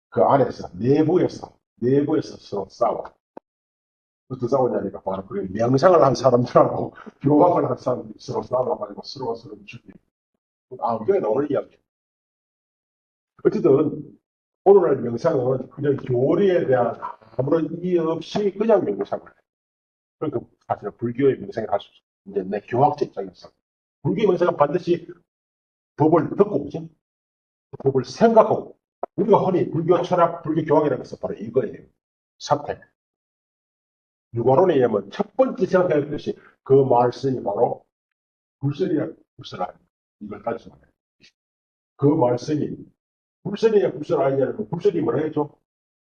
그 안에서 내부에서 서로 싸워. 어떻게 싸우냐니까 바로 그 명상을 한 사람들하고 교학을 한 사람들이 서로 싸워가지고 서로가 서로 죽이고 암경에 나오는 이야기. 어쨌든 오늘날 명상은 그냥 교리에 대한 아무런 이해 없이 그냥 명상을 해. 그러니까 사실은 불교의 명상에 갈수 있어. 이제 내 교학적 입장에서 불교 명상은 반드시 법을 듣고 그지? 법을 생각하고 우리가 흔히 불교 철학, 불교 교학이라는 것은 바로 이거예요. 사태. 유가론에 의하면 첫 번째 생각해야 할 것이 그 말씀이 바로 불설이야, 불설 아니야. 이걸 따지면 돼. 그 말씀이 불설이냐, 불설 아니냐면 불설이 뭐라 했죠?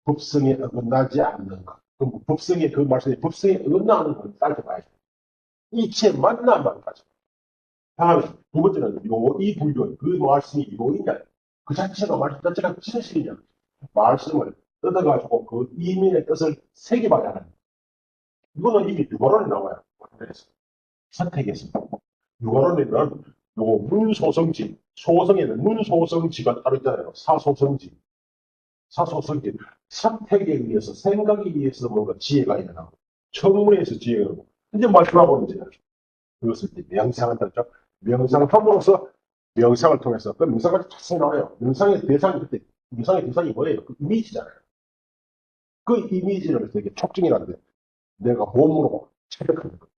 법성에 어긋나지 않는 것. 그럼 법성에 그 말씀이 법성에 어긋나는 걸 따져봐야죠. 이체 만나만 따져. 다음에 두 번째는 이 불교, 그 말씀이 요이냐, 그 자체가 말씀 자체가 진실이냐, 말씀을 뜯어가지고 그 이민의 뜻을 새겨봐야 하는. 이거는 이미 유가론에 나와요. 그래서 선택에서. 유가론에는 요 문소성지, 소성에는 문소성지가 따로 있잖아요. 사소성지. 사소성지. 선택에 의해서, 생각에 의해서 뭔가 지혜가 일어나고, 청문회에서 지혜가 일어나고, 이제 말씀하고 이제 그것을 이제 명상한다. 명상함으로써 명상을 통해서, 그 명상까지 자세히 나와요. 명상의 대상이 그때, 명상의 대상이 뭐예요? 그 이미지잖아요. 그 이미지를 되게 촉증이라는데, 내가 몸으로 체득하는 거.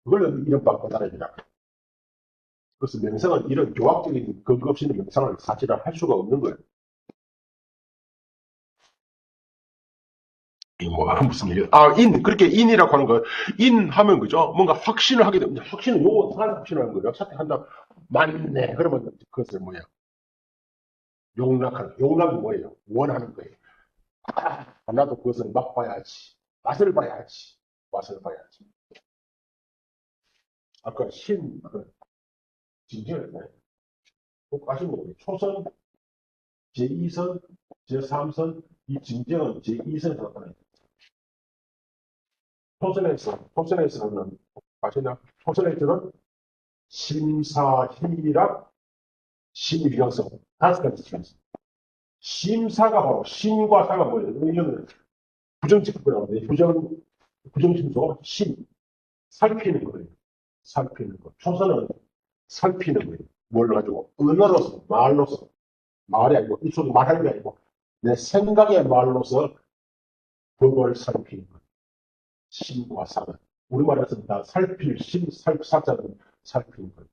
그걸 이른바 거다름이라. 그래서 명상은 이런 교학적인 근거 없이는 명상을 사실은 할 수가 없는 거예요. 이 뭐, 무슨 얘기 그렇게 인이라고 하는 거, 인 하면 그죠? 뭔가 확신을 하게 됩니다. 확신은 요거 하나 확신하는 거예요. 사퇴한다. 맞네. 그러면 그것을 뭐야? 용납이 뭐예요? 원하는 거예요. 나도 그것을 맛봐야지. 맛을 봐야지. 맛을 봐야지. 아까 진지했네. 꼭 아신 거예요. 초선, 제2선, 제3선, 이 진정은 제2선에서 나타나요. 초선에서는, 아시나? 초선에서는 심사, 힘이랑 심의경성. 다섯 가지 중에서. 심사가 바로, 심과 사가 뭐예요? 이거는 부정직구라고 하는데, 부정심소, 살피는 거예요. 살피는 거. 초선은 살피는 거예요. 뭘 가지고? 언어로서, 말로서. 말이 아니고, 입속에 말하는 게 아니고, 내 생각의 말로서 법을 살피는 거예요. 심과 사는. 우리말에서는 다 살필, 사자는 살피는 거예요.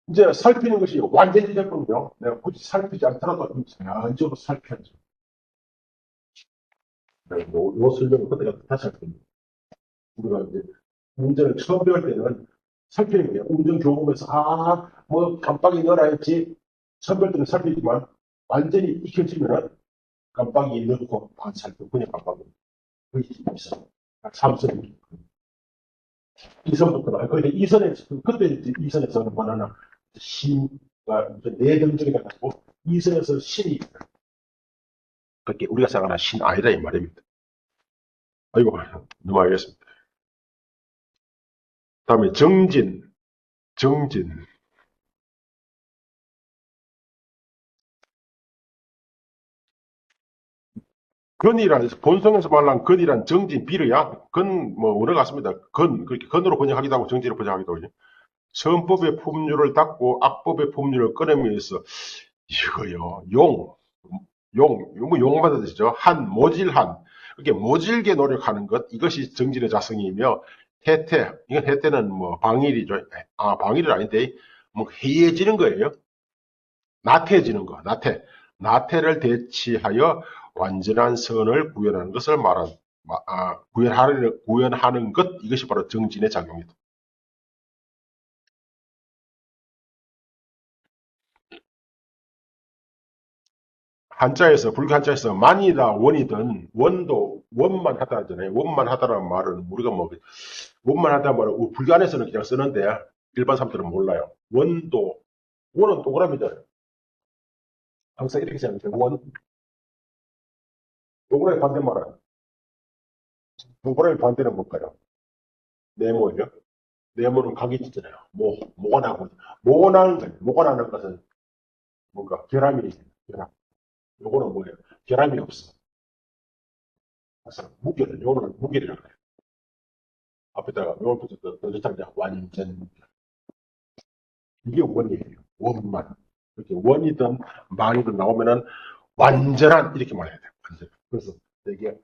이제 살피는 것이 완전히 됐거든요. 내가 굳이 살피지 않더라도 자연적으로 살펴야죠. 요 설명을 그때가 다시 할 겁니다. 우리가 이제 운전을 처음 배울 때는 살피는 거예요. 운전 교육에서 뭐 깜빡이 넣어라 했지. 처음 배울 때는 살피지만 완전히 익혀지면은 깜빡이 넣고 반 살피고 그냥 깜빡이. 그게 있어요. 3선. 2선부터는, 그런데 2선에서, 그때 이제 2선에서는 뭐냐면, 신가, 내등적이라 가지고, 2선에서 신이, 그렇게 우리가 생각하는 신 아니다, 이 말입니다. 아이고, 넘어가겠습니다. 다음에 정진. 건이란, 본성에서 말한 건이란 정진, 비르야. 뭐, 어느 같습니다. 그렇게 건으로 번역하기도 하고, 정진으로 번역하기도 하고. 선법의 법률을 닫고 악법의 법률을 끊으면서, 이거요, 뭐 용마다 되죠. 모질한. 이렇게 모질게 노력하는 것, 이것이 정진의 자성이며, 이건 해태는 뭐 방일이죠. 방일은 아닌데, 뭐 해이해지는 거예요. 나태해지는 거, 나태를 대치하여 완전한 선을 구현하는 것을 구현하는 것, 이것이 바로 정진의 작용이다. 불교 한자에서 만이다 원이든 원만 하다 하잖아요. 원만 하다라는 말은 우리가 뭐 원만 하다 말은 불교 안에서는 그냥 쓰는데 일반 사람들은 몰라요. 원은 동그라미잖아요. 항상 이렇게 생각해요. 요거의 반대말은, 요거의 반대는 뭘까요? 네모예요. 네모는 각이 있잖아요. 뭐가 나고, 뭐가 나는 것은 뭔가 결함이 있어요. 결함. 요거는 뭐예요? 결함이 없어. 그래서 요거는 무게를 그래요. 앞에다가 요걸 붙였다, 던졌다, 완전. 이게 원이에요. 원만. 이렇게 원이든 만이든 나오면은 완전한, 이렇게 말해야 돼요. 완전. 그래서 이게,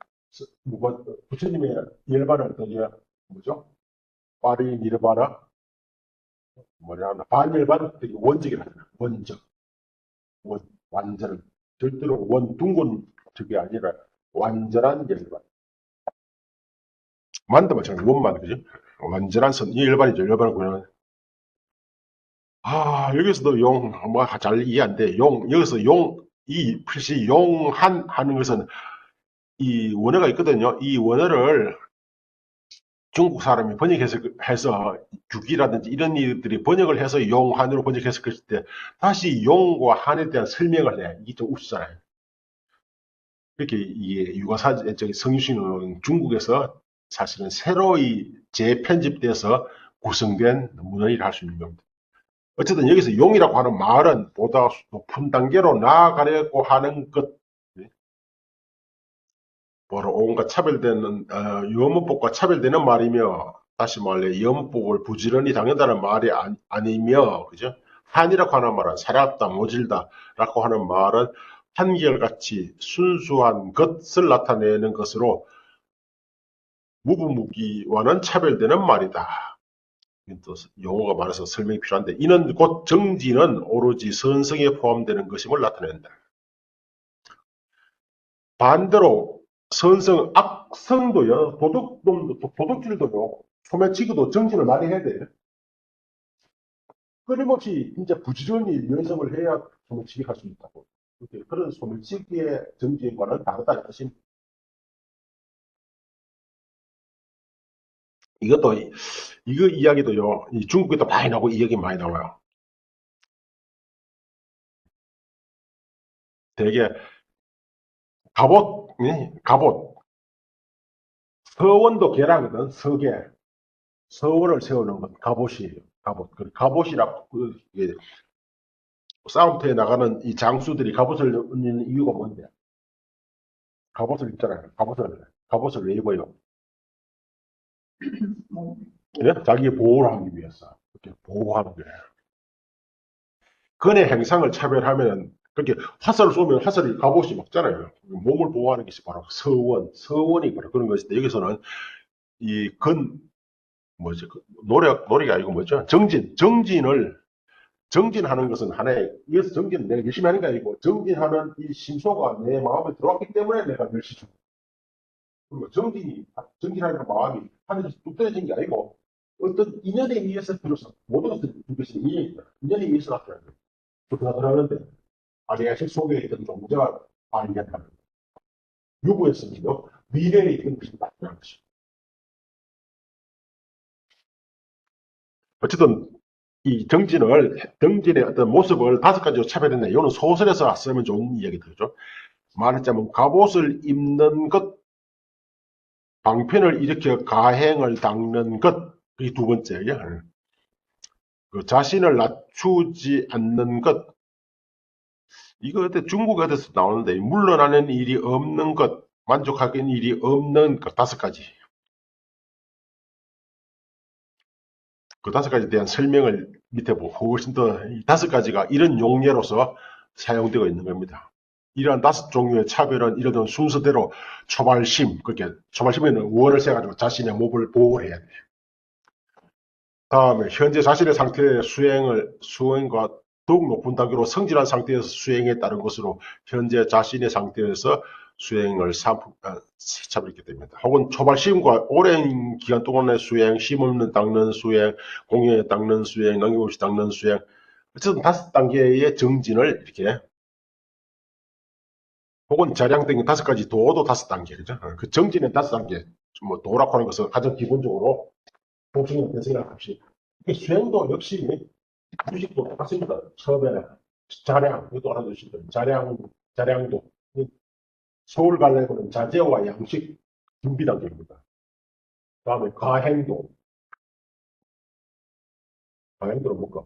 부처님의 열반을 이게 뭐죠? 파리 니르바나, 뭐냐, 반열반, 되게 원적이라 하잖아. 원적. 완전. 절대로 둥근 적이 아니라 완전한 열반. 만도 마찬가지, 원만, 그죠? 완전한 선, 이 열반이죠. 열반은 그냥, 여기서도 잘 이해 안 돼. 여기서 이 글씨 하는 것은 이 원어가 있거든요. 이 원어를 중국 사람이 해서 주기라든지 이런 일들이 번역을 해서 용한으로 번역해서 그랬을 때 다시 용과 한에 대한 설명을 해. 이게 좀 웃잖아요. 그렇게 이게 성유신은 중국에서 사실은 새로이 재편집돼서 구성된 문헌이라 할 수 있는 겁니다. 어쨌든 여기서 용이라고 하는 말은 보다 높은 단계로 나아가려고 하는 것, 바로 온갖 차별되는 유언문법과 차별되는 말이며, 다시 말해 유언문법을 부지런히 당한다는 말이 아니며, 그죠? 한이라고 하는 말은 살았다, 모질다라고 하는 말은 한결같이 순수한 것을 나타내는 것으로 무부무기와는 차별되는 말이다. 또 용어가 많아서 설명이 필요한데, 이는 곧 정지는 오로지 선성에 포함되는 것임을 나타낸다. 반대로 악성도요, 도둑질도요, 소매치기도 정진을 많이 해야 돼. 끊임없이 진짜 부지런히 연습을 해야 소매치기 할 수 있다고. 그런 소매치기의 정진과는 다르다는 것이, 이거 이야기도요, 이 중국에도 많이 나오고 이 얘기 많이 나와요. 되게, 갑옷. 서원도 계라거든, 서계. 서원을 세우는 건 갑옷이에요. 갑옷. 갑옷이라, 싸움터에 나가는 이 장수들이 갑옷을 입는 이유가 뭔데? 갑옷을 입잖아요. 갑옷을 왜 입어요? 예? 자기 보호를 하기 위해서. 그렇게 보호하는 거예요. 근의 행상을 차별하면, 그렇게 화살을 쏘면 화살이 갑옷이 먹잖아요. 몸을 보호하는 것이 바로 서원이 바로 그런 것인데, 여기서는 뭐지, 노래가 아니고 뭐죠? 정진하는 것은 하나의, 이어서 내가 열심히 하는 게 아니고, 정진하는 이 심소가 내 마음에 들어왔기 때문에 내가 열심히. 그리고 정진하는 마음이 하늘에서 뚝 떨어진 게 아니고, 어떤 인연에 의해서 비로소, 모든 것이 인연이다. 인연에 의해서 나타나는 거예요. 그렇게 나타나는데, 아리아식 속에 있던 존재가 아니겠다. 유구였으면요, 미래에 있던 것이 나타나는 것이죠. 어쨌든, 정진의 어떤 모습을 5가지로 차별했네. 이거는 소설에서 쓰면 좋은 이야기들이죠. 말하자면, 갑옷을 입는 것, 방편을 일으켜 가행을 닦는 것, 이 두 번째예요. 자신을 낮추지 않는 것, 이거 중국 어디서 나오는데, 물러나는 일이 없는 것, 만족하는 일이 없는 것, 5가지. 그 5가지에 대한 설명을 밑에 보고 훨씬 더, 이 5가지가 이런 용례로서 사용되고 있는 겁니다. 이러한 5종류의 차별은 이러던 순서대로 초발심에는 원을 세가지고 자신의 몸을 보호를 해야 돼요. 다음에 현재 자신의 상태의 수행과 더욱 높은 단계로 성질한 상태에서 수행에 따른 것으로 현재 자신의 상태에서 수행을 차별했기 때문이다. 혹은 초발심과 오랜 기간 동안의 수행, 심없는 닦는 수행, 공연에 닦는 수행, 남김없이 닦는 수행, 어쨌든 5단계의 정진을 이렇게, 혹은 자량된 5가지 도도 5단계, 그죠? 그 정진의 5단계, 도라고 하는 것은 가장 기본적으로 복싱의 대생이라고 합시다. 수행도 역시 주식도 똑같습니다. 처음에 자량, 이것도 알아두시죠. 자량도. 서울 가려면 자재와 양식 준비 단계입니다. 다음에 가행도. 가행도는 뭔가?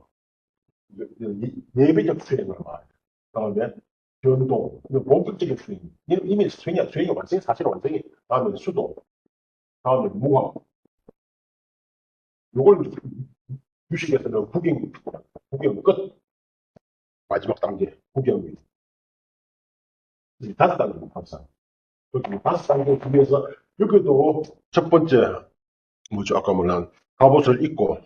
예배적 수행을 말해요. 다음에 변동. 본격적인 수행. 이미 수행이야. 수행이 완성이 사실은 완성이. 다음에 수도. 다음에 무학. 요걸 주식에서는 국영 끝. 마지막 단계. 국영이. 다섯 단계입니다. 다섯 단계 중에서 여기도 첫 번째 뭐죠? 아까 말한 갑옷을 입고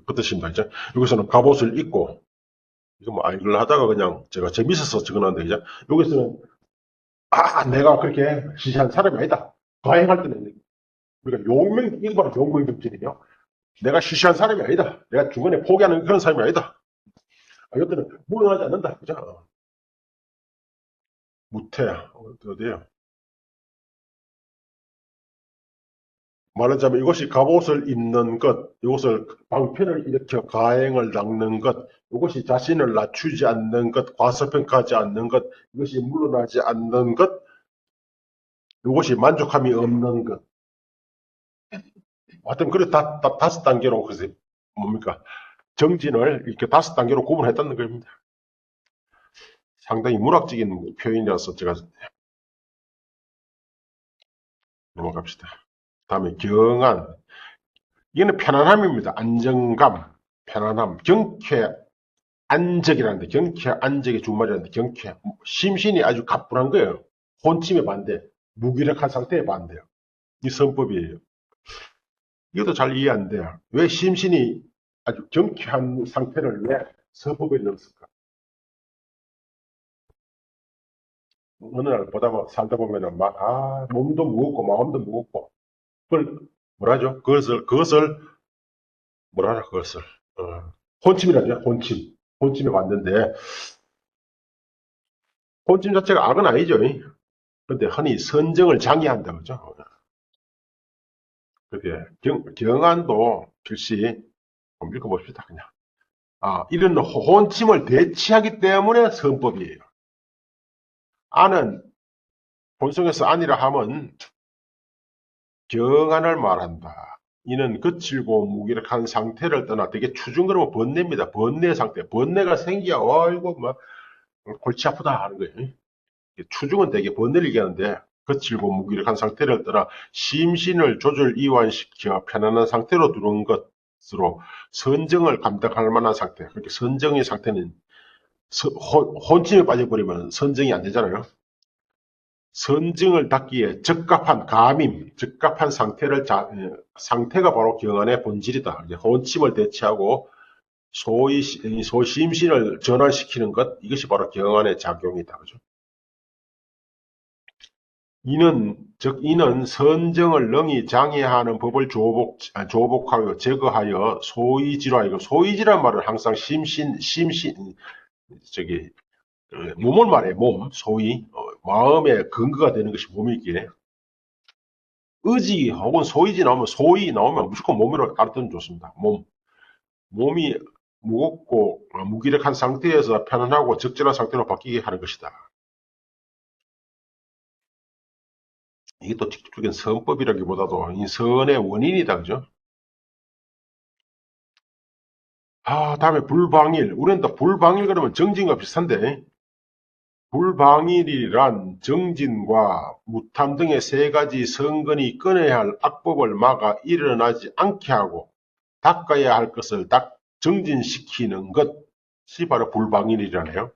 그 뜻입니다. 이제 여기서는 갑옷을 입고 이거 뭐 이걸 하다가 그냥 제가 재밌어서 적어놨는데 이제 여기서는 내가 그렇게 시시한 사람이 아니다. 과행할 때는 우리가 용맹 이거 바로 용맹정진이에요. 내가 시시한 사람이 아니다. 내가 중간에 포기하는 그런 사람이 아니다. 이것들은 물러나지 않는다. 그죠? 무태 어디에요? 말하자면 이것이 갑옷을 입는 것, 이것을 방편을 일으켜 가행을 닦는 것, 이것이 자신을 낮추지 않는 것, 과소평가하지 않는 것, 이것이 물러나지 않는 것, 이것이 만족함이 없는 것. 하여튼 그래 다섯 단계로 그래서 뭡니까? 정진을 이렇게 다섯 단계로 구분했다는 겁니다. 상당히 문학적인 표현이라서 제가 넘어갑시다. 다음에 경안. 이거는 편안함입니다. 안정감, 편안함, 경쾌, 안적이라는데 경쾌, 안적의 주말이라는데 경쾌. 심신이 아주 가뿐한 거예요. 혼침의 반대, 무기력한 상태의 반대예요. 이 선법이에요. 이것도 잘 이해 안 돼요. 왜 심신이 아주 경쾌한 상태를 왜 선법에 넣었을까? 어느 날 살다 보면은 몸도 무겁고 마음도 무겁고 그걸 뭐라죠? 그것을 뭐라 그것을 혼침이라죠. 혼침에 봤는데 혼침 자체가 악은 아니죠. 근데 흔히 선정을 장애한다 그죠? 그게 경안도 필시 한번 읽어봅시다 그냥. 이런 혼침을 대치하기 때문에 선법이에요. 안은 본성에서 안이라 하면 경안을 말한다. 이는 거칠고 무기력한 상태를 떠나 되게 추중그러면 번뇌입니다. 번뇌 상태. 번뇌가 생기야 아이고 막 골치 아프다 하는 거예요. 추중은 되게 번뇌를 얘기하는데 거칠고 무기력한 상태를 떠나 심신을 조절 이완시켜 편안한 상태로 두는 것으로 선정을 감당할 만한 상태. 그렇게 선정의 상태는 혼침에 빠져버리면 선정이 안 되잖아요. 선증을 닦기에 적합한 감임, 적합한 상태가 바로 경안의 본질이다. 혼침을 대체하고 소심신을 전환시키는 것, 이것이 바로 경안의 작용이다. 그죠? 이는 선정을 능히 장애하는 법을 조복하여 제거하여 소이지라. 소이지란 말은 항상 몸을 말해, 몸, 소위, 마음의 근거가 되는 것이 몸이기에, 의지 혹은 소이지 나오면, 소위 나오면 무조건 몸이라고 알아두면 좋습니다. 몸이 무겁고 무기력한 상태에서 편안하고 적절한 상태로 바뀌게 하는 것이다. 이게 또 직접적인 선법이라기보다도 이 선의 원인이다, 그죠? 다음에 불방일. 우리는 또 불방일 그러면 정진과 비슷한데, 불방일이란 정진과 무탐 등의 세 가지 성근이 끊어야 할 악법을 막아 일어나지 않게 하고 닦아야 할 것을 정진시키는 것이 바로 불방일이라네요.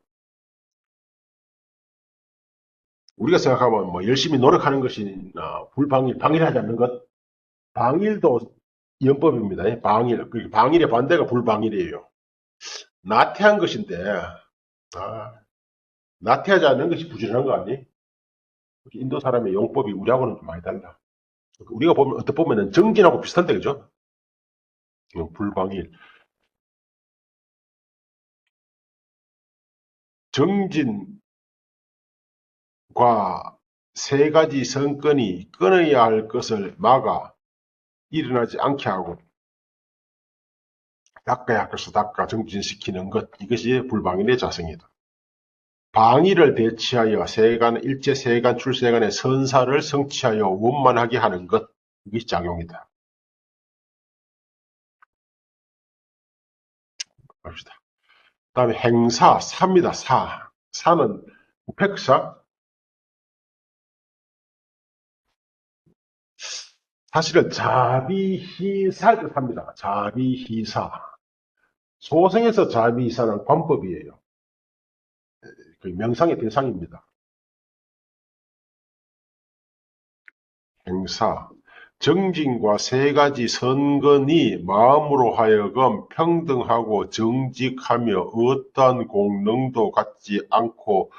우리가 생각하면 뭐 열심히 노력하는 것이 방일하지 않는 것. 방일도 연법입니다. 방일의 반대가 불방일이에요. 나태한 것인데 나태하지 않는 것이 부지런한 거 아니? 인도 사람의 용법이 우리하고는 좀 많이 달라. 우리가 어떻게 보면 정진하고 비슷한데, 그죠? 불방일. 정진과 세 가지 성건이 끊어야 할 것을 막아 일어나지 않게 하고 닦아야 것을 닦아 정진시키는 것, 이것이 불방일의 자성이다. 방위를 대치하여 세간, 일제 세간, 출세간의 선사를 성취하여 원만하게 하는 것, 이것이 작용이다. 봅시다. 그 다음에 행사, 사입니다. 사. 사는 백사. 사실은 자비희사를 삽니다. 자비희사. 소승에서 자비희사는 관법이에요. 그 명상의 대상입니다. 행사. 정진과 세 가지 선건이 마음으로 하여금 평등하고 정직하며 어떠한 공능도 갖지 않고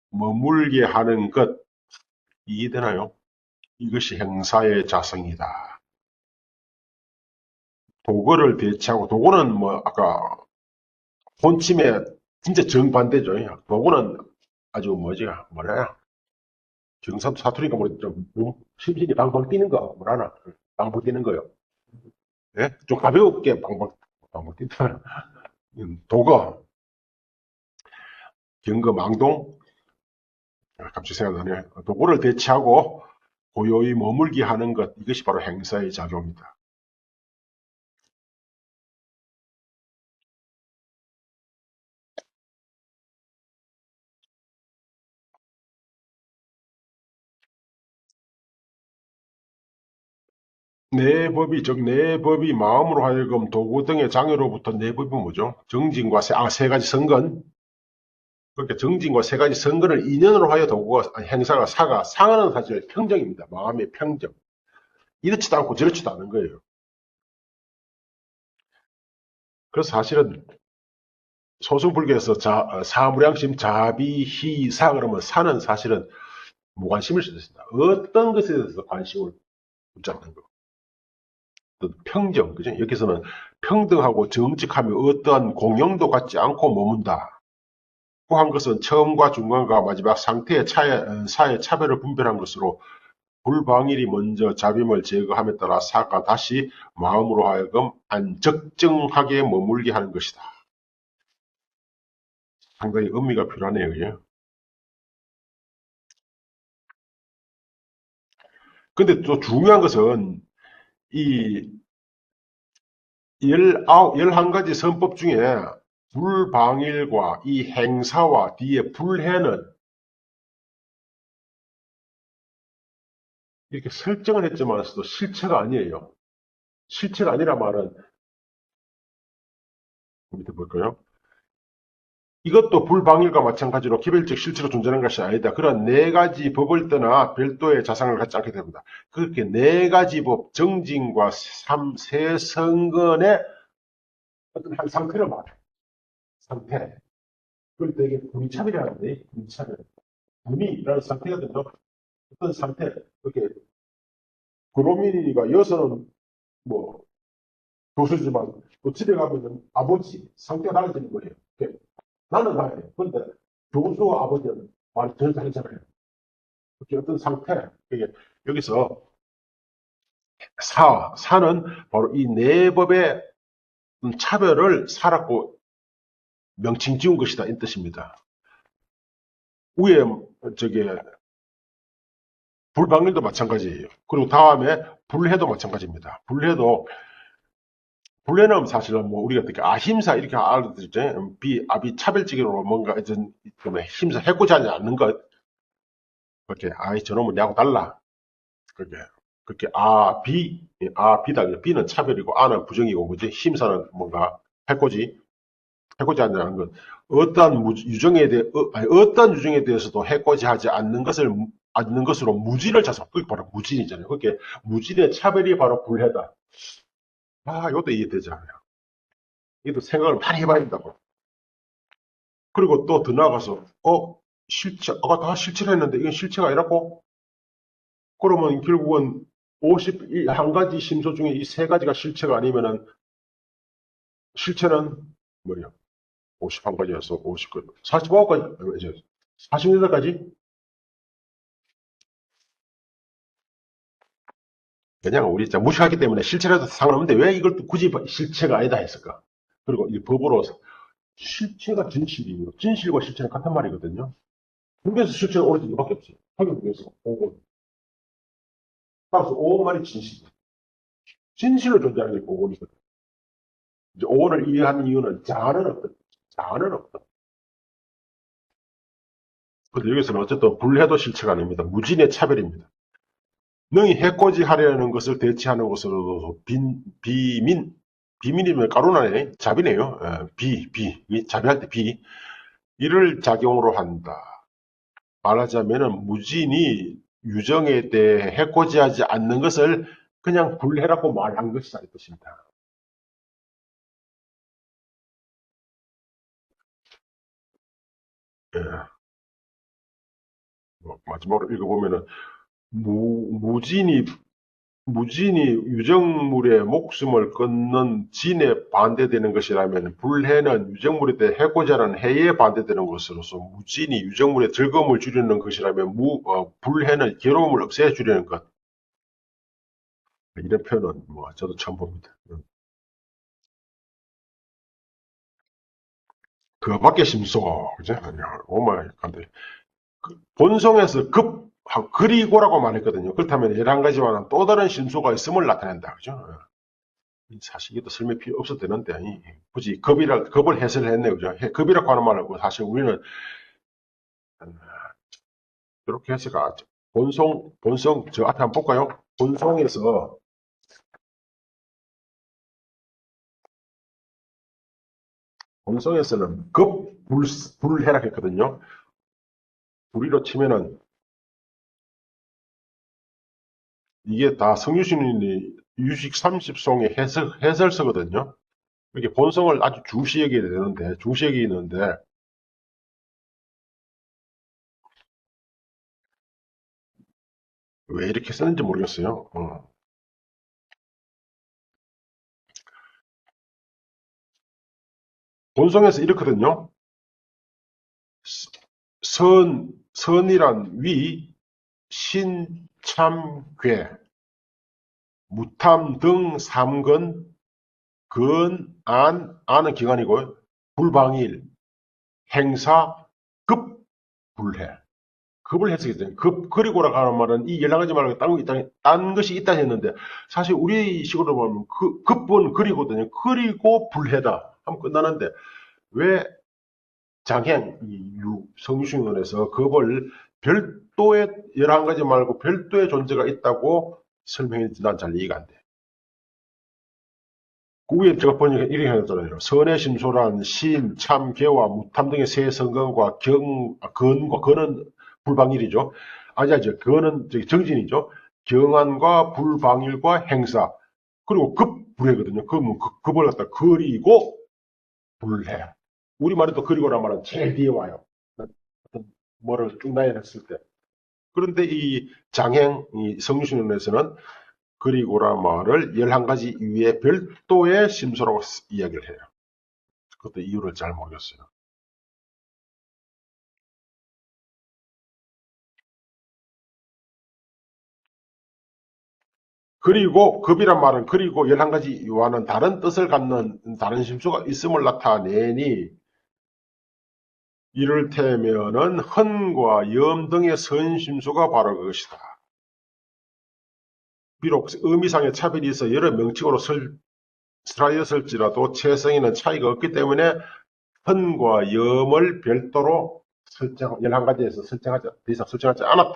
머물게 하는 것. 이해되나요? 이것이 행사의 자성이다. 도거를 대체하고, 도거는 뭐 아까 본침에 진짜 정반대죠. 도거는 아주 뭐냐 정삼 사투리가 좀 심신이 방방 뛰는 거 뭐라나 방방 뛰는 거요. 예? 좀 가볍게 방방 뛴다. 도거, 경거, 망동, 갑자기 생각나네. 도거를 대체하고 고요히 머물게 하는 것, 이것이 바로 행사의 작용이다. 내법이, 즉 내법이 마음으로 하여금 도구 등의 장애로부터 내법이 뭐죠? 정진과 세 가지 선건. 그렇게 정진과 세 가지 선건을 인연으로 하여 도구가, 행사가, 상은 사실 평정입니다. 마음의 평정. 이렇지도 않고 저렇지도 않은 거예요. 그래서 사실은 소승불교에서 사무량심, 자비희사 그러면 사는 사실은 무관심을 쓰습니다. 어떤 것에 대해서 관심을 붙잡는 거. 평정, 그죠? 여기서는 평등하고 정직하며 어떠한 공영도 갖지 않고 머문다. 한 것은 처음과 중간과 마지막 상태의 사의 차별을 분별한 것으로 불방일이 먼저 잡임을 제거함에 따라 사가 다시 마음으로 하여금 안적정하게 머물게 하는 것이다. 상당히 의미가 필요하네요. 그죠? 근데 또 중요한 것은 이 11가지 선법 중에 불방일과 이 행사와 뒤에 불해는 이렇게 설정을 했지만서도 실체가 아니에요. 실체가 아니라 말은 밑에 볼까요? 이것도 불방일과 마찬가지로 개별적 실체로 존재하는 것이 아니다. 그런 네 가지 법을 떠나 별도의 자상을 갖지 않게 됩니다. 그렇게 네 가지 법, 정진과 세성근의 어떤 한 상태를 말해요. 상태. 그걸 되게 분차별이라는데, 분차별. 분이라는 상태가 되죠. 어떤 상태. 그렇게 그로민이가 여서는 뭐 교수지만 또 집에 가면은 아버지 상태가 달라지는 거예요. 나는 가요. 그런데 교수와 아버지는 말이 전혀 다르잖아요. 그게 어떤 상태. 이게 여기서 사는 바로 이 네 법의 차별을 사라고 명칭 지은 것이다. 이 뜻입니다. 위에 저기 불방일도 마찬가지예요. 그리고 다음에 불해도 마찬가지입니다. 불해는 사실은 뭐 우리가 어떻게 아힘사 이렇게 알아듣죠. 아비 차별적으로 뭔가 이런 힘사 해코지 하지 않는 것. 그렇게 아이 저놈은 내하고 달라. 그렇게 비다. 비는 차별이고 아는 부정이고 뭐지? 힘사는 뭔가 해코지 하지 않는 것. 어떠한 유정에 대해서도 해코지하지 않는 것으로 무진을 자성. 그게 바로 무진이잖아요. 그게 무진의 차별이 바로 불해다. 이것도 이해되잖아요. 이것도 생각을 많이 해봐야 된다고. 그리고 또 더 나아가서, 아까 다 실체를 했는데 이건 실체가 아니라고? 그러면 결국은 51가지 심소 중에 이 세 가지가 실체가 아니면은 실체는 뭐냐? 51가지여서 49가지, 48가지? 그냥 우리 진짜 무식하기 때문에 실체라도 상관없는데 왜 이걸 또 굳이 실체가 아니다 했을까? 그리고 이 법으로 실체가 진실이에요. 진실과 실체는 같은 말이거든요. 중에서 실체는 오로지 이밖에 없어요. 확인에서 오온. 따라서 오온말이 진실이에요. 진실로 존재하는 게 오온이거든요. 이제 오온을 이해하는 이유는 자아는 없다. 자아는 없다. 근데 여기서는 어쨌든 불해도 실체가 아닙니다. 무진의 차별입니다. 능히 해코지 하려는 것을 대체하는 것으로도 비민이면 까루나네. 잡이네요. 이 잡이할 때 비. 이를 작용으로 한다. 말하자면은 무진이 유정에 대해 해코지하지 않는 것을 그냥 불해라고 말한 것이다 이 뜻입니다. 예, 마지막으로 읽어보면은 무진이 유정물의 목숨을 끊는 진에 반대되는 것이라면 불해는 유정물에 대해 해코지하는 해에 반대되는 것으로서 무진이 유정물의 즐거움을 주려는 것이라면 불해는 괴로움을 없애 주려는 것. 이런 표현은 뭐 저도 처음 봅니다. 그밖에 심소, 그죠? 오마이 간데 본성에서 그리고라고 말했거든요. 그렇다면 11가지와는 또 다른 심소가 있음을 나타낸다. 그죠? 사실 이것도 설명 필요 없어도 되는데, 굳이 겁을 해설했네. 그죠? 겁이라고 하는 말은 사실 우리는 이렇게 해서가 저 앞에 한번 볼까요? 본성에서는 불해라 했거든요. 불의로 치면은 이게 다 성유신이 유식 30송의 해설서거든요. 이렇게 본성을 아주 중시 여겨야 되는데, 중시 여기는데, 왜 이렇게 쓰는지 모르겠어요. 본성에서 이렇거든요. 선이란 위, 신, 참, 괴, 무탐 등 삼근, 안은 기관이고요. 불방일, 행사, 급, 불해. 급을 해석했잖아요. 그리고라고 하는 말은 이 11가지 말고 딴 것이 있다 했는데, 사실 우리 식으로 보면 급은 그리거든요. 그리고 불해다 하면 끝나는데, 왜 장행, 성유신론에서 급을 별도의 11가지 말고 별도의 존재가 있다고 설명했는지 난 잘 이해가 안 돼. 그 위에 제가 보니까 이렇게 해놨잖아요. 선의 심소란 신, 참, 개와 무탐 등의 세 성건과 건은 불방일이죠. 아니죠. 건은 정진이죠. 경안과 불방일과 행사. 그리고 급불해거든요. 급을 갖다 그리고 불해. 우리말에도 그리고란 말은 제일 뒤에 와요. 어떤 뭐를 쭉 나열했을 때. 그런데 이 장행, 이 성유신론에서는 그리고라 말을 11가지 이외에 별도의 심소라고 이야기를 해요. 그것도 이유를 잘 모르겠어요. 그리고 급이란 말은 그리고 11가지와는 다른 뜻을 갖는 다른 심소가 있음을 나타내니 이를테면은 헌과 염 등의 선심소가 바로 그것이다. 비록 의미상의 차별이 있어 여러 명칭으로 쓰라렸을지라도 체성에는 차이가 없기 때문에 헌과 염을 별도로 11가지에서 더 이상 설정하지 않았다.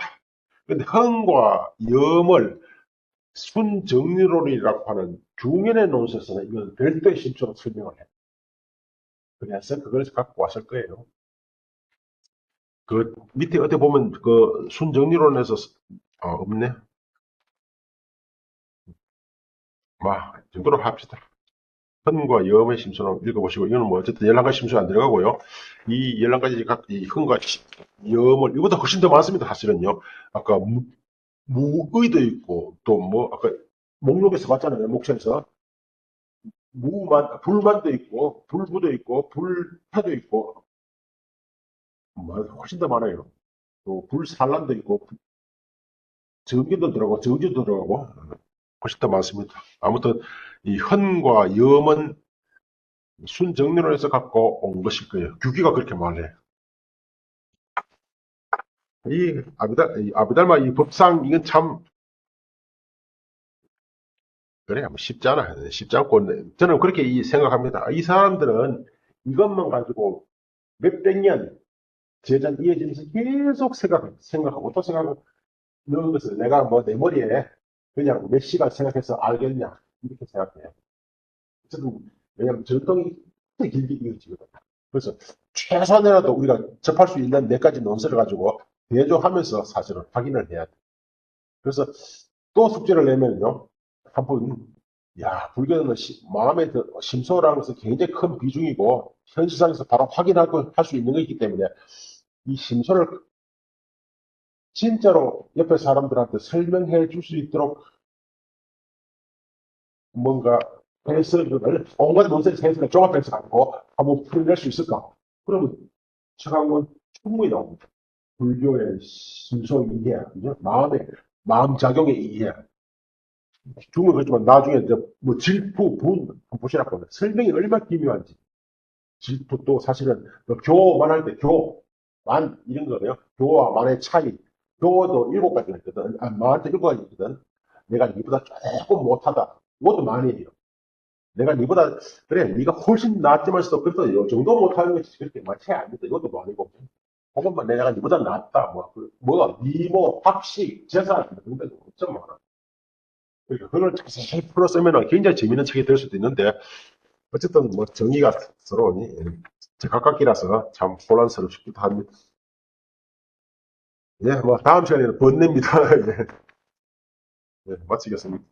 근데 헌과 염을 순정리론이라고 하는 중연의 논술에서는 이건 별도의 심처로 설명을 해. 그래서 그걸 갖고 왔을 거예요. 그 밑에 어디 보면 그 순정리론에서 없네. 정도로 합시다. 헌과 염의 심수는 읽어보시고, 이거는 뭐 어쨌든 11가지 심수가 안 들어가고요. 이 11가지 이 헌과 염을, 이보다 훨씬 더 많습니다, 사실은요. 아까 무의도 있고, 또 뭐, 아까 목록에서 봤잖아요, 목차에서. 불만도 있고, 불부도 있고, 불패도 있고, 훨씬 더 많아요. 또 불산란도 있고, 정기도 들어가고, 정지도 들어가고. 훨씬 더 많습니다. 아무튼 이 현과 염은 순정리론에서 갖고 온 것일 거예요. 규기가 그렇게 말해요. 이 아비달마 이 법상 이건 참 그래 뭐 쉽지 않아. 쉽지 않고 저는 그렇게 생각합니다. 이 사람들은 이것만 가지고 몇백 년 제전 이어지면서 계속 생각하고 또 생각하고 이런 것을 내가 뭐 내 머리에 그냥 몇 시간 생각해서 알겠냐 이렇게 생각해요. 어쨌든 왜냐면 전통이 굉장히 길게 이어지거든. 그래서 최소한이라도 우리가 접할 수 있는 몇 가지 논설을 가지고 대조하면서 사실은 확인을 해야 돼. 그래서 또 숙제를 내면요. 한번 야 불교는 마음의 심소라는 것은 굉장히 큰 비중이고 현실상에서 바로 확인하고 할 수 있는 것이기 때문에 이 심소를 진짜로 옆에 사람들한테 설명해 줄 수 있도록 뭔가 해석을 온갖 논센스 해석을 종합해서 갖고 한번 풀어낼 수 있을까? 그러면 책학은 충분히 나옵니다. 불교의 순수 이해, 그죠? 마음 작용의 이해. 중은 그렇지만 나중에 이제 뭐 질푸, 분, 한번 보시라고 하면 설명이 얼마나 기묘한지. 질투 또 사실은 뭐 교만 할 때 교만 이런 거예요. 교와 만의 차이. 교도 7가지가 있거든. 만한테 7가지 있거든. 내가 니보다 조금 못하다. 이것도 만이에요. 내가 니보다 그래 네가 훨씬 낫지만서도 그래도 이 정도 못하는 것이 그렇게 많지 않는다. 이것도 만이고. 혹은 뭐 내가 니보다 낫다. 뭐가 미모, 학식, 재산 이런 것도 엄청 많아. 그러니까 그걸 자세히 풀어 쓰면 굉장히 재밌는 책이 될 수도 있는데 어쨌든 뭐 정의가 서러우니 제각각이라서 참 혼란스럽기도 합니다. 예, 뭐 다음 시간에는 번뇌입니다. 예, 예, 마치겠습니다.